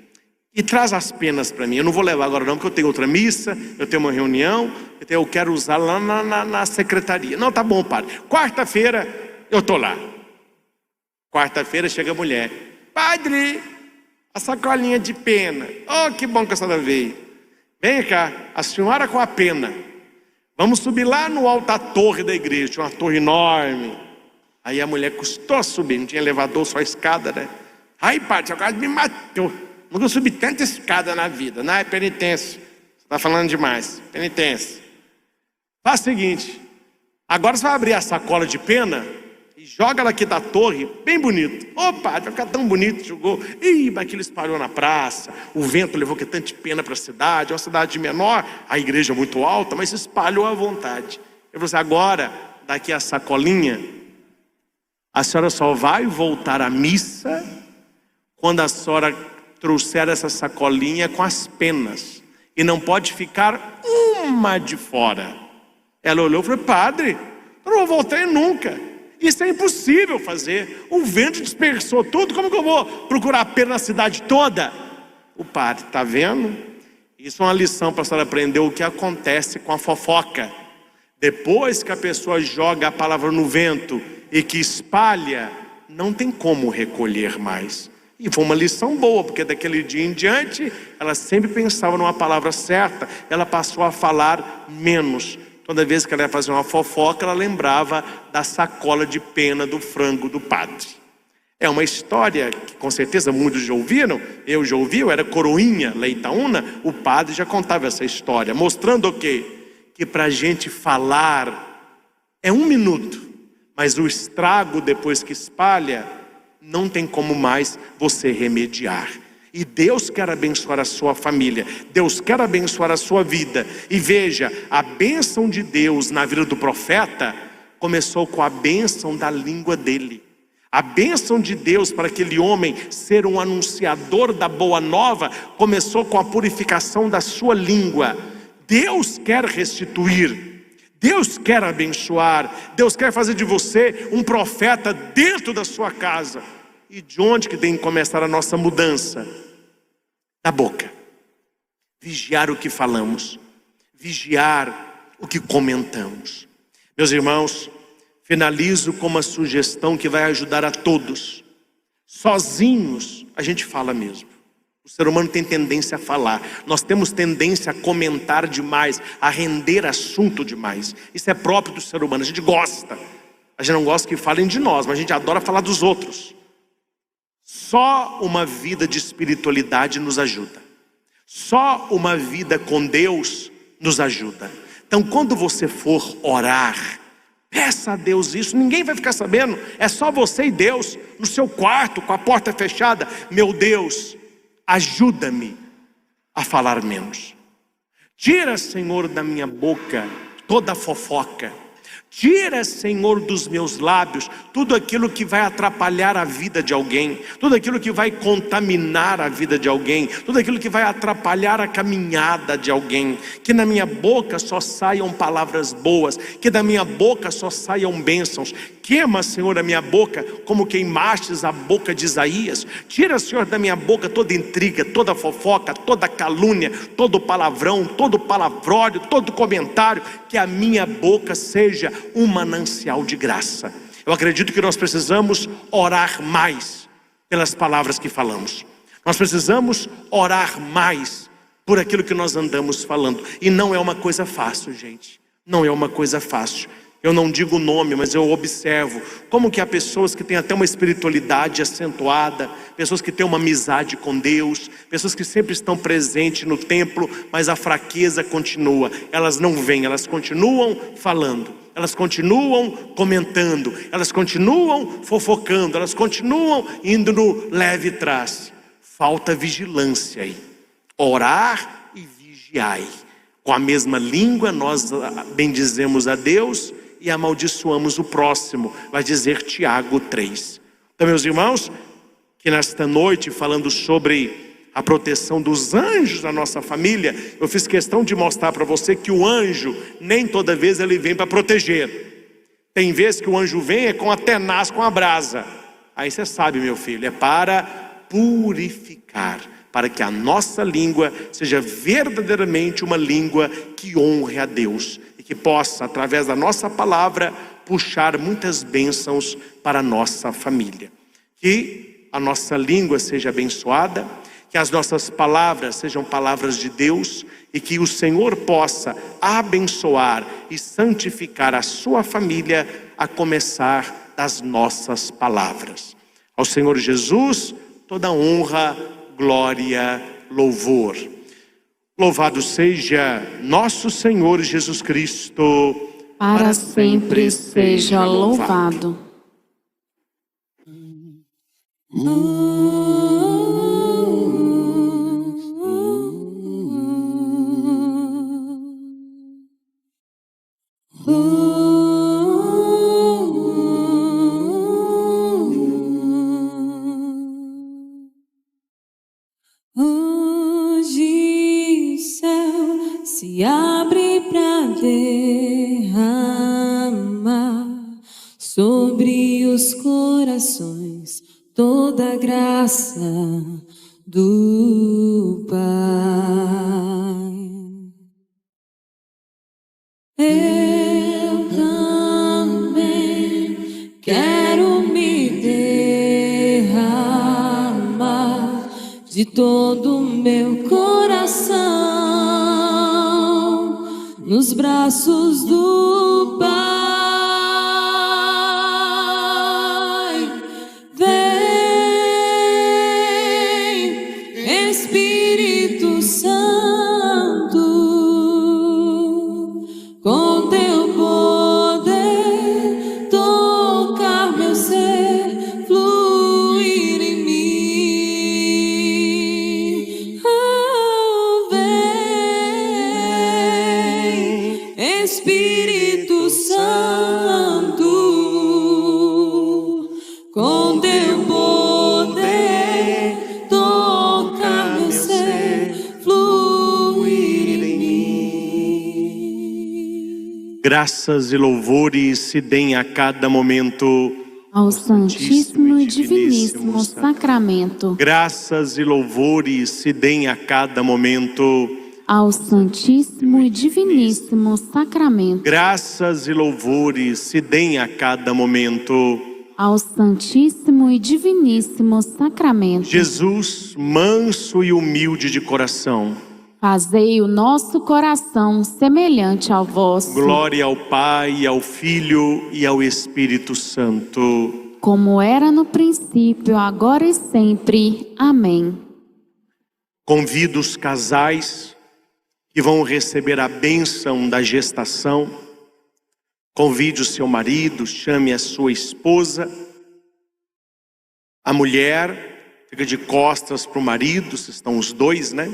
e traz as penas para mim. Eu não vou levar agora não, porque eu tenho outra missa, eu tenho uma reunião, então eu quero usar lá na secretaria. Não, tá bom, padre. Quarta-feira eu estou lá. Quarta-feira chega a mulher: padre, a sacolinha de pena. Que bom que a senhora veio. Vem cá, a senhora com a pena. Vamos subir lá no alto da torre da igreja, uma torre enorme. Aí a mulher custou a subir, não tinha elevador, só escada, né? Ai, padre, você quase me matou. Nunca subi tanta escada na vida. Não, é penitência. Você está falando demais. Penitência. Faz o seguinte: agora você vai abrir a sacola de pena e joga ela aqui da torre, bem bonito. Padre, vai ficar tão bonito. Jogou. Mas aquilo espalhou na praça. O vento levou que tanta pena para a cidade. É uma cidade menor, a igreja é muito alta, mas se espalhou à vontade. Eu falei assim: agora, daqui a sacolinha, a senhora só vai voltar à missa quando a senhora trouxer essa sacolinha com as penas. E não pode ficar uma de fora. Ela olhou e falou: padre, eu não vou voltar nunca. Isso é impossível fazer. O vento dispersou tudo. Como que eu vou procurar pena na cidade toda? O padre: tá vendo? Isso é uma lição para a senhora aprender o que acontece com a fofoca. Depois que a pessoa joga a palavra no vento e que espalha, não tem como recolher mais. E foi uma lição boa, porque daquele dia em diante, ela sempre pensava numa palavra certa, ela passou a falar menos. Toda vez que ela ia fazer uma fofoca, ela lembrava da sacola de pena do frango do padre. É uma história que com certeza muitos já ouviram, eu já ouvi, eu era coroinha lá em Itaúna, o padre já contava essa história, mostrando o quê? Que para a gente falar é 1 minuto, mas o estrago depois que espalha, não tem como mais você remediar. E Deus quer abençoar a sua família, Deus quer abençoar a sua vida. E veja, a bênção de Deus na vida do profeta começou com a bênção da língua dele. A bênção de Deus para aquele homem ser um anunciador da boa nova começou com a purificação da sua língua. Deus quer restituir, Deus quer abençoar, Deus quer fazer de você um profeta dentro da sua casa. E de onde que tem que começar a nossa mudança? Da boca. Vigiar o que falamos, vigiar o que comentamos. Meus irmãos, finalizo com uma sugestão que vai ajudar a todos. Sozinhos a gente fala mesmo. O ser humano tem tendência a falar. Nós temos tendência a comentar demais, a render assunto demais. Isso é próprio do ser humano, a gente gosta. A gente não gosta que falem de nós, mas a gente adora falar dos outros. Só uma vida de espiritualidade nos ajuda. Só uma vida com Deus nos ajuda. Então quando você for orar, peça a Deus isso, ninguém vai ficar sabendo. É só você e Deus, no seu quarto, com a porta fechada. Meu Deus, ajuda-me a falar menos. Tira, Senhor, da minha boca toda fofoca. Tira, Senhor, dos meus lábios tudo aquilo que vai atrapalhar a vida de alguém, tudo aquilo que vai contaminar a vida de alguém, tudo aquilo que vai atrapalhar a caminhada de alguém. Que na minha boca só saiam palavras boas, que da minha boca só saiam bênçãos. Queima, Senhor, a minha boca como queimastes a boca de Isaías. Tira, Senhor, da minha boca toda intriga, toda fofoca, toda calúnia, todo palavrão, todo palavrório, todo comentário. Que a minha boca seja um manancial de graça. Eu acredito que nós precisamos orar mais pelas palavras que falamos. Nós precisamos orar mais por aquilo que nós andamos falando. E não é uma coisa fácil, gente. Não é uma coisa fácil. Eu não digo o nome, mas eu observo como que há pessoas que têm até uma espiritualidade acentuada, pessoas que têm uma amizade com Deus, pessoas que sempre estão presentes no templo, mas a fraqueza continua. Elas não vêm, elas continuam falando, elas continuam comentando, elas continuam fofocando, elas continuam indo no leve trás. Falta vigilância aí. Orar e vigiai. Com a mesma língua nós bendizemos a Deus e amaldiçoamos o próximo, vai dizer Tiago 3. Então, meus irmãos, que nesta noite, falando sobre a proteção dos anjos da nossa família, eu fiz questão de mostrar para você que o anjo, nem toda vez ele vem para proteger. Tem vezes que o anjo vem é com a tenaz, com a brasa. Aí você sabe, meu filho, é para purificar, para que a nossa língua seja verdadeiramente uma língua que honre a Deus e que possa, através da nossa palavra, puxar muitas bênçãos para a nossa família. Que a nossa língua seja abençoada, que as nossas palavras sejam palavras de Deus e que o Senhor possa abençoar e santificar a sua família, a começar das nossas palavras. Ao Senhor Jesus, toda honra, glória, louvor. Louvado seja nosso Senhor Jesus Cristo, Para sempre seja louvado. Hoje o céu se abre para derramar sobre os corações toda a graça do Pai. Eu também quero me derramar de todo o meu coração nos braços do Pai. Vem, Espírito Santo, com teu poder tocar meu ser, fluir em mim. Oh, vem, Espírito Santo, com teu poder tocar meu ser, fluir em mim. graças e louvores se deem a cada momento Ao Santíssimo e Diviníssimo Sacramento. Graças e louvores se deem a cada momento. Ao Santíssimo e Diviníssimo Sacramento. Graças e louvores se deem a cada momento. Ao Santíssimo e Diviníssimo Sacramento. Jesus, manso e humilde de coração, Fazei o nosso coração semelhante ao vosso, glória ao Pai, ao Filho e ao Espírito Santo. como era no princípio, agora e sempre. Amém. Convido os casais que vão receber a bênção da gestação. Convide o seu marido, chame a sua esposa. A mulher fica de costas para o marido, se estão os dois, né?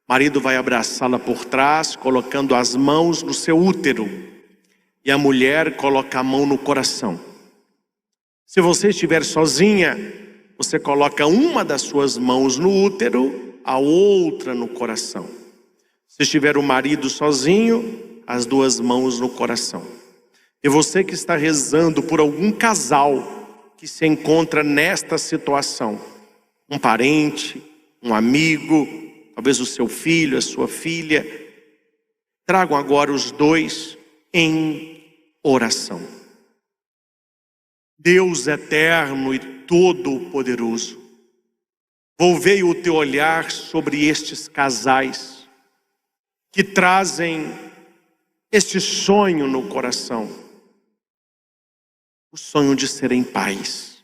O marido vai abraçá-la por trás, colocando as mãos no seu útero. E e a mulher coloca a mão no coração. Se você estiver sozinha, você coloca uma das suas mãos no útero, a outra no coração. Se estiver o marido sozinho, as duas mãos no coração. E você que está rezando por algum casal que se encontra nesta situação, um parente, um amigo, talvez o seu filho, a sua filha, tragam agora os dois em oração. Deus eterno e todo-poderoso, volvei o teu olhar sobre estes casais que trazem este sonho no coração, o sonho de serem pais.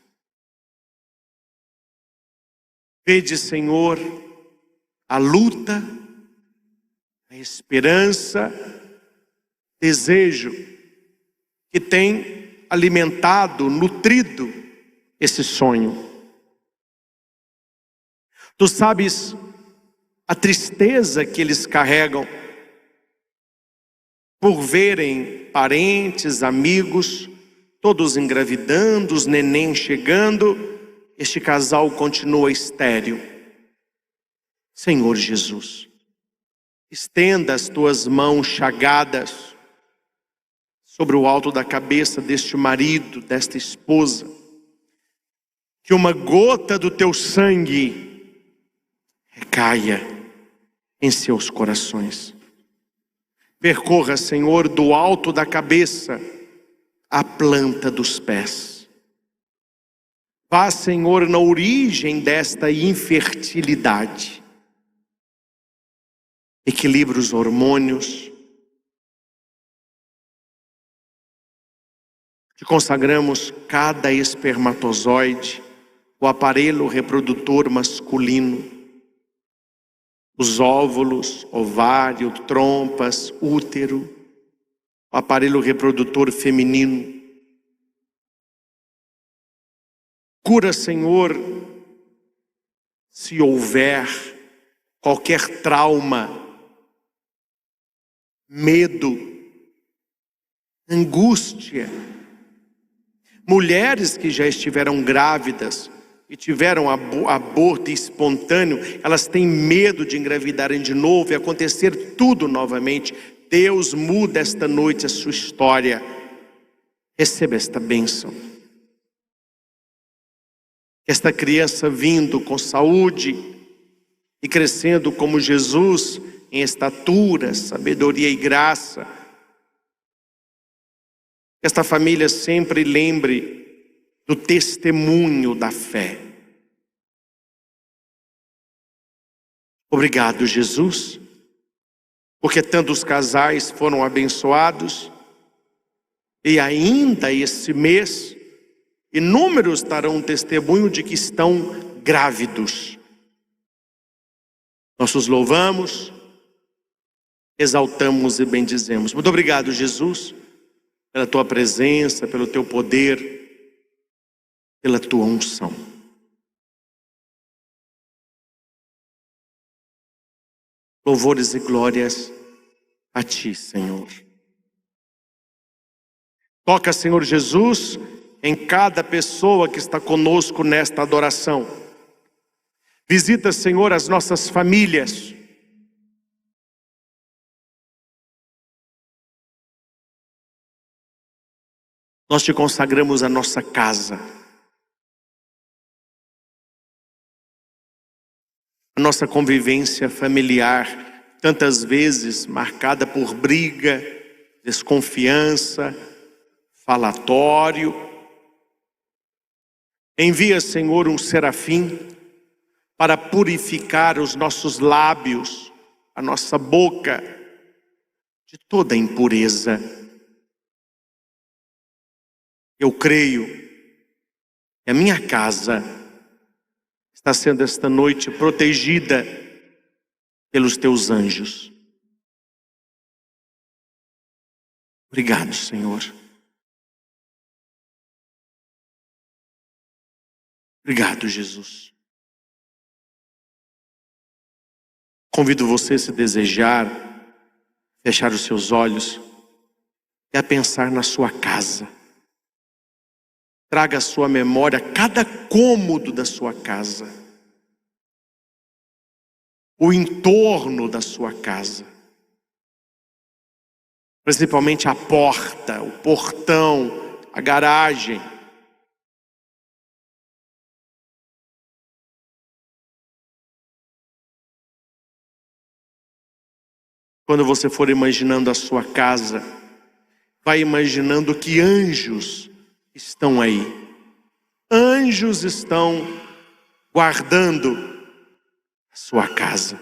Vede, Senhor, a luta, a esperança, desejo que tem alimentado, nutrido esse sonho. Tu sabes a tristeza que eles carregam por verem parentes, amigos, todos engravidando, os neném chegando, este casal continua estéril. Senhor Jesus, estenda as tuas mãos chagadas sobre o alto da cabeça deste marido, desta esposa, que uma gota do teu sangue recaia em seus corações. Percorra, Senhor, do alto da cabeça à planta dos pés. Vá, Senhor, na origem desta infertilidade. Equilibre os hormônios. Te consagramos cada espermatozoide, o aparelho reprodutor masculino, os óvulos, ovário, trompas, útero, o aparelho reprodutor feminino. Cura, Senhor, se houver qualquer trauma, medo, angústia. Mulheres que já estiveram grávidas e tiveram aborto espontâneo, elas têm medo de engravidarem de novo e acontecer tudo novamente. Deus muda esta noite a sua história. Receba esta bênção. Esta criança vindo com saúde e crescendo como Jesus em estatura, sabedoria e graça. Esta família sempre lembre do testemunho da fé. Obrigado, Jesus, porque tantos casais foram abençoados e ainda esse mês inúmeros darão testemunho de que estão grávidos. Nós os louvamos, exaltamos e bendizemos. Muito obrigado, Jesus, pela tua presença, pelo teu poder, pela tua unção. Louvores e glórias a ti, Senhor. Toca, Senhor Jesus, em cada pessoa que está conosco nesta adoração. Visita, Senhor, as nossas famílias. Nós te consagramos a nossa casa, a nossa convivência familiar, tantas vezes marcada por briga, desconfiança, falatório. Envia, Senhor, um serafim para purificar os nossos lábios, a nossa boca, de toda impureza. Eu creio que a minha casa está sendo esta noite protegida pelos teus anjos. Obrigado, Senhor. Obrigado, Jesus. Convido você, se desejar, fechar os seus olhos e a pensar na sua casa. Traga à sua memória cada cômodo da sua casa, o entorno da sua casa, principalmente a porta, o portão, a garagem. Quando você for imaginando a sua casa, vai imaginando que anjos estão aí. Anjos estão guardando a sua casa.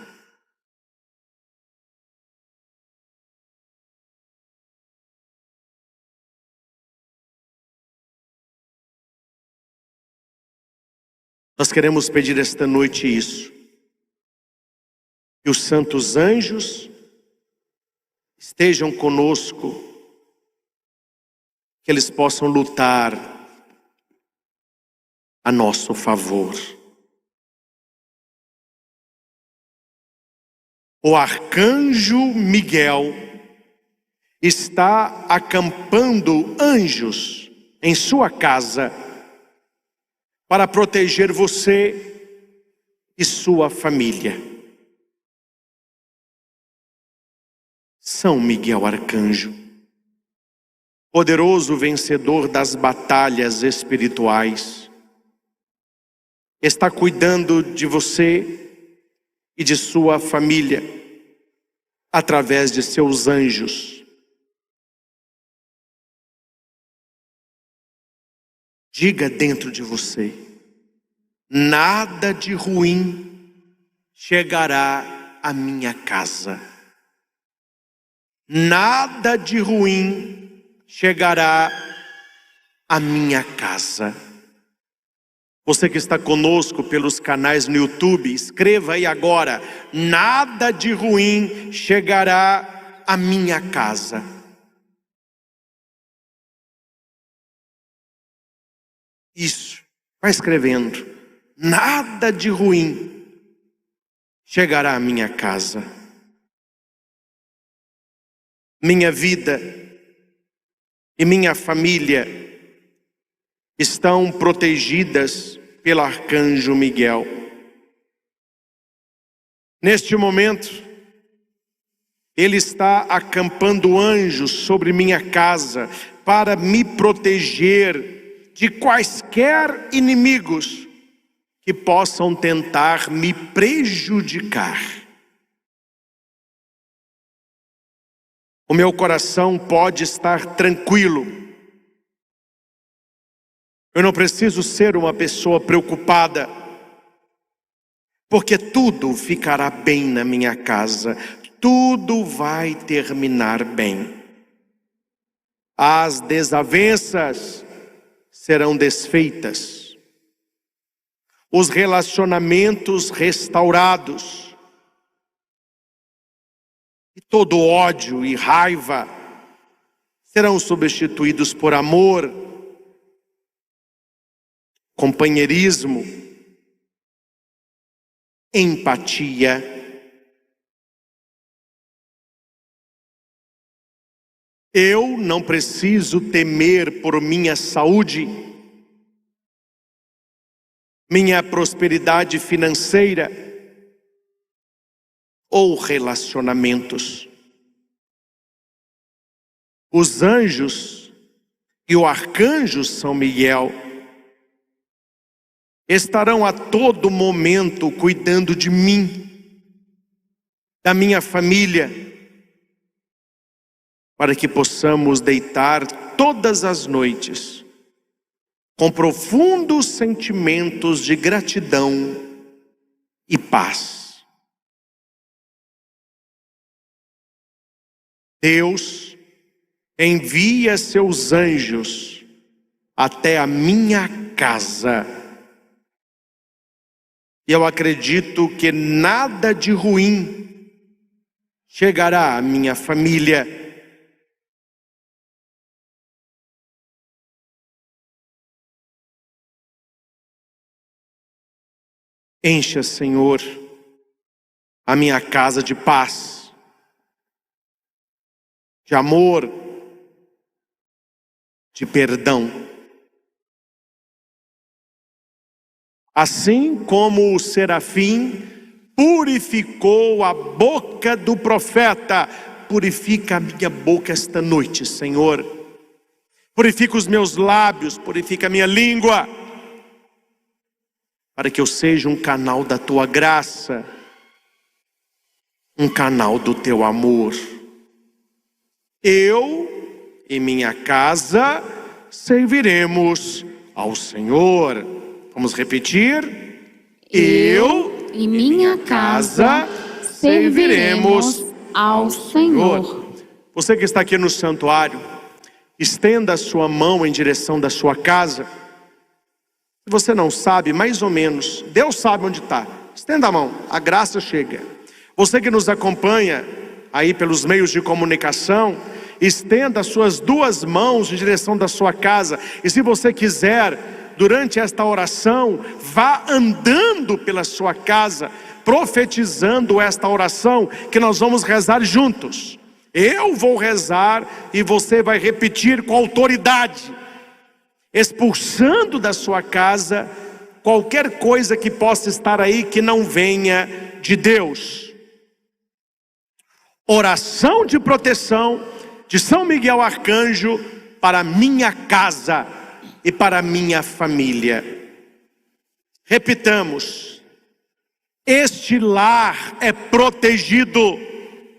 Nós queremos pedir esta noite isso. Que os santos anjos estejam conosco, que eles possam lutar a nosso favor. O arcanjo Miguel está acampando anjos em sua casa para proteger você e sua família. São Miguel Arcanjo, poderoso vencedor das batalhas espirituais, está cuidando de você e de sua família através de seus anjos. Diga dentro de você: nada de ruim chegará à minha casa. Nada de ruim chegará à minha casa. Você que está conosco pelos canais no YouTube, escreva aí agora: nada de ruim chegará à minha casa. Isso, vai escrevendo: nada de ruim chegará à minha casa. Minha vida e minha família estão protegidas pelo arcanjo Miguel. Neste momento, ele está acampando anjos sobre minha casa para me proteger de quaisquer inimigos que possam tentar me prejudicar. O meu coração pode estar tranquilo. Eu não preciso ser uma pessoa preocupada, porque tudo ficará bem na minha casa, tudo vai terminar bem. As desavenças serão desfeitas, os relacionamentos restaurados, e todo ódio e raiva serão substituídos por amor, companheirismo, empatia. Eu não preciso temer por minha saúde, minha prosperidade financeira ou relacionamentos. Os anjos e o arcanjo São Miguel estarão a todo momento cuidando de mim, da minha família, para que possamos deitar todas as noites com profundos sentimentos de gratidão e paz. Deus envia seus anjos até a minha casa. E eu acredito que nada de ruim chegará à minha família. Encha, Senhor, a minha casa de paz, de amor, de perdão. Assim como o serafim purificou a boca do profeta, purifica a minha boca esta noite, Senhor. Purifica os meus lábios, purifica a minha língua, para que eu seja um canal da tua graça, um canal do teu amor. Eu e minha casa serviremos ao Senhor. Vamos repetir? Eu e minha casa serviremos ao Senhor. Você que está aqui no santuário, estenda a sua mão em direção da sua casa. Se você não sabe, mais ou menos, Deus sabe onde está. Estenda a mão, a graça chega. Você que nos acompanha aí pelos meios de comunicação, estenda as suas duas mãos em direção da sua casa. E se você quiser, durante esta oração, vá andando pela sua casa, profetizando esta oração que nós vamos rezar juntos. Eu vou rezar e você vai repetir com autoridade, expulsando da sua casa qualquer coisa que possa estar aí que não venha de Deus. Oração de proteção de São Miguel Arcanjo para minha casa e para minha família. Repitamos: este lar é protegido.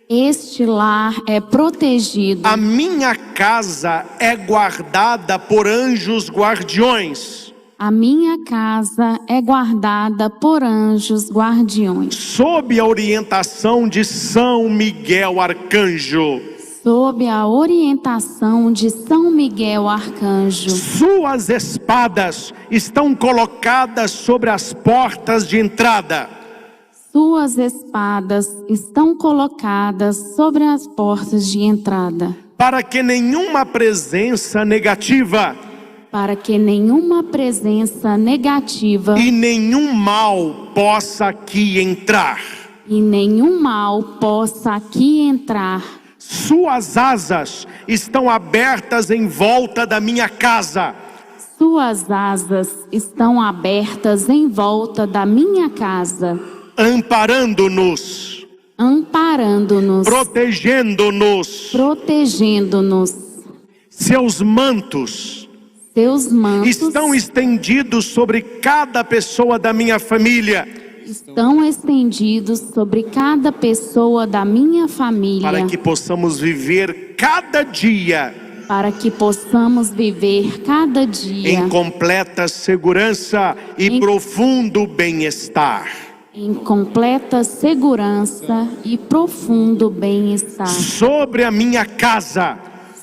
Este lar é protegido. A minha casa é guardada por anjos guardiões. A minha casa é guardada por anjos guardiões. Sob a orientação de São Miguel Arcanjo. Sob a orientação de São Miguel Arcanjo. Suas espadas estão colocadas sobre as portas de entrada. Suas espadas estão colocadas sobre as portas de entrada. Para que nenhuma presença negativa. Para que nenhuma presença negativa. E nenhum mal possa aqui entrar. E nenhum mal possa aqui entrar. Suas asas estão abertas em volta da minha casa. Suas asas estão abertas em volta da minha casa. Amparando-nos. Amparando-nos. Protegendo-nos. Protegendo-nos. Seus mantos. Seus mantos estão estendidos sobre cada pessoa da minha família. Estão estendidos sobre cada pessoa da minha família. Para que possamos viver cada dia. Para que possamos viver cada dia. Em completa segurança e profundo bem-estar. Em completa segurança e profundo bem-estar. Sobre a minha casa.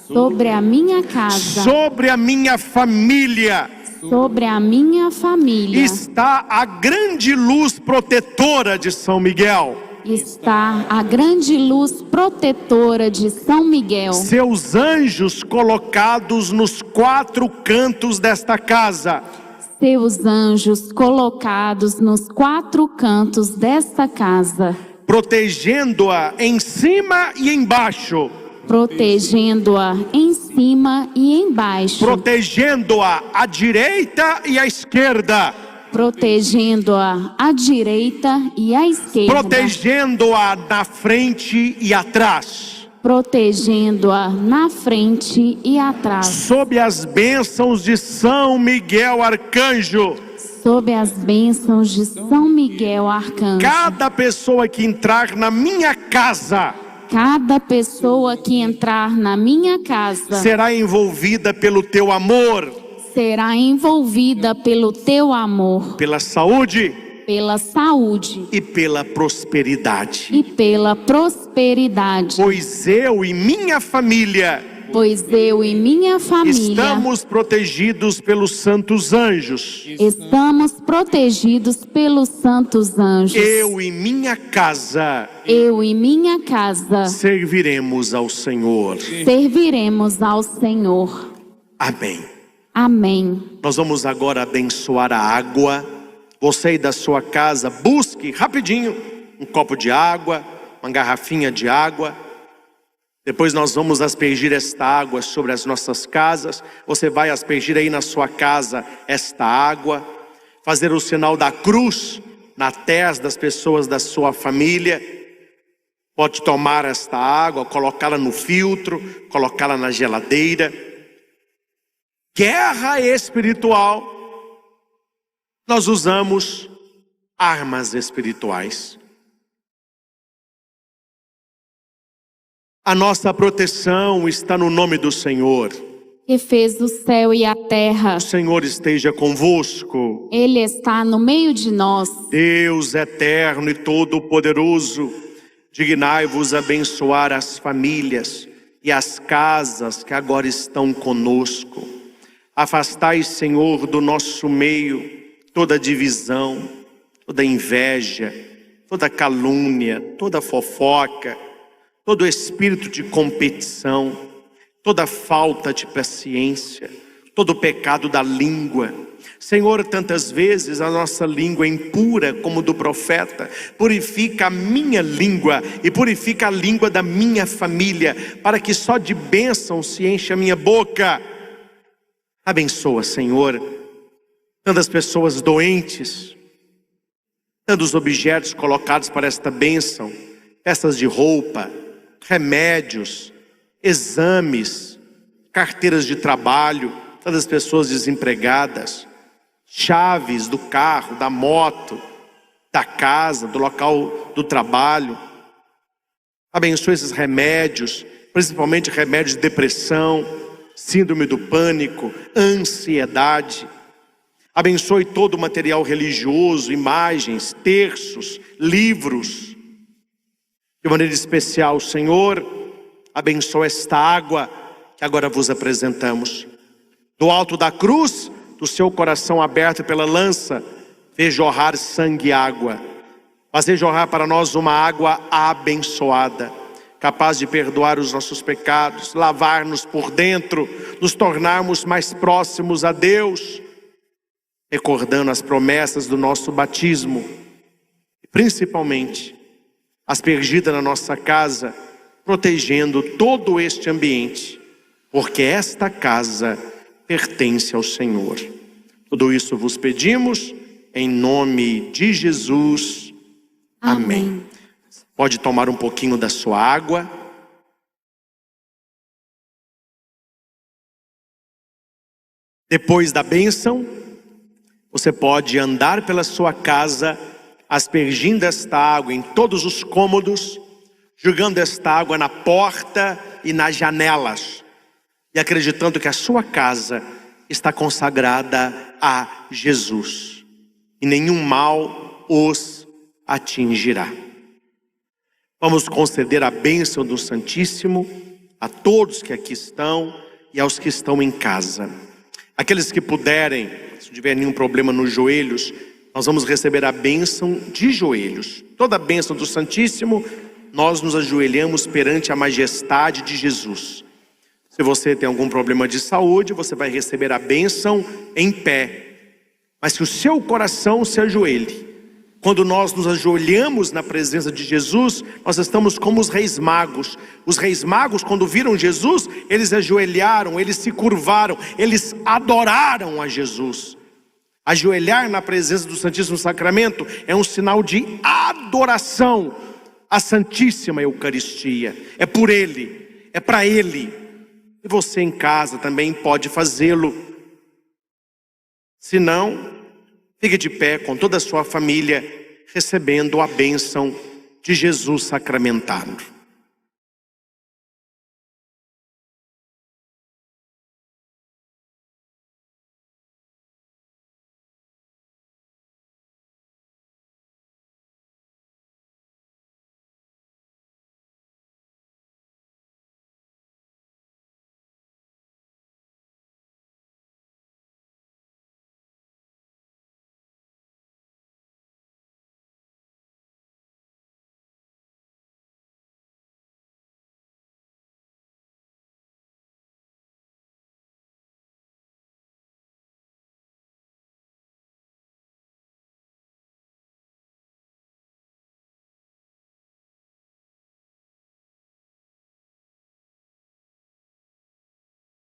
Sobre a minha casa. Sobre a minha família. Sobre a minha família. Está a grande luz protetora de São Miguel. Está a grande luz protetora de São Miguel. Seus anjos colocados nos quatro cantos desta casa. Seus anjos colocados nos quatro cantos desta casa. Protegendo-a em cima e embaixo. Protegendo-a em cima e embaixo. Protegendo-a à direita e à esquerda. Protegendo-a à direita e à esquerda. Protegendo-a na frente e atrás. Protegendo-a na frente e atrás. Sob as bênçãos de São Miguel Arcanjo. Sob as bênçãos de São Miguel Arcanjo. Cada pessoa que entrar na minha casa. Cada pessoa que entrar na minha casa será envolvida pelo teu amor. Será envolvida pelo teu amor. Pela saúde. Pela saúde. E pela prosperidade. E pela prosperidade. Pois eu e minha família. Pois eu e minha família estamos protegidos pelos santos anjos. Estamos protegidos pelos santos anjos. Eu e minha casa. Eu e minha casa serviremos ao Senhor. Serviremos ao Senhor. Amém. Amém. Nós vamos agora abençoar a água. Você aí da sua casa, busque rapidinho um copo de água, uma garrafinha de água. Depois nós vamos aspergir esta água sobre as nossas casas. Você vai aspergir aí na sua casa esta água, fazer o sinal da cruz na testa das pessoas da sua família. Pode tomar esta água, colocá-la no filtro, colocá-la na geladeira. Guerra espiritual. Nós usamos armas espirituais. A nossa proteção está no nome do Senhor. Que fez o céu e a terra. O Senhor esteja convosco. Ele está no meio de nós. Deus eterno e todo-poderoso, dignai-vos abençoar as famílias e as casas que agora estão conosco. Afastai, Senhor, do nosso meio toda divisão, toda inveja, toda calúnia, toda fofoca, todo espírito de competição, toda falta de paciência, todo pecado da língua. Senhor, tantas vezes a nossa língua é impura como do profeta. Purifica a minha língua e purifica a língua da minha família, para que só de bênção se enche a minha boca. Abençoa, Senhor, tantas pessoas doentes, tantos objetos colocados para esta bênção, peças de roupa, remédios, exames, carteiras de trabalho, tantas pessoas desempregadas, chaves do carro, da moto, da casa, do local do trabalho. Abençoe esses remédios, principalmente remédios de depressão, síndrome do pânico, ansiedade. Abençoe todo o material religioso, imagens, terços, livros. De maneira especial, Senhor, abençoe esta água que agora vos apresentamos. Do alto da cruz, do seu coração aberto pela lança, fez jorrar sangue e água. Fazer jorrar para nós uma água abençoada, capaz de perdoar os nossos pecados, lavar-nos por dentro, nos tornarmos mais próximos a Deus, recordando as promessas do nosso batismo, e principalmente aspergida na nossa casa, protegendo todo este ambiente, porque esta casa pertence ao Senhor. Tudo isso vos pedimos em nome de Jesus. Amém. Pode tomar um pouquinho da sua água. Depois da bênção, você pode andar pela sua casa, aspergindo esta água em todos os cômodos, jogando esta água na porta e nas janelas, e acreditando que a sua casa está consagrada a Jesus, e nenhum mal os atingirá. Vamos conceder a bênção do Santíssimo a todos que aqui estão e aos que estão em casa. Aqueles que puderem, se não tiver nenhum problema nos joelhos, nós vamos receber a bênção de joelhos. Toda a bênção do Santíssimo, nós nos ajoelhamos perante a majestade de Jesus. Se você tem algum problema de saúde, você vai receber a bênção em pé. Mas que o seu coração se ajoelhe. Quando nós nos ajoelhamos na presença de Jesus, nós estamos como os reis magos. Os reis magos, quando viram Jesus, eles ajoelharam, eles se curvaram, eles adoraram a Jesus. Ajoelhar na presença do Santíssimo Sacramento é um sinal de adoração à Santíssima Eucaristia. É por Ele, é para Ele. E você em casa também pode fazê-lo. Se não, fique de pé com toda a sua família, recebendo a bênção de Jesus sacramentado.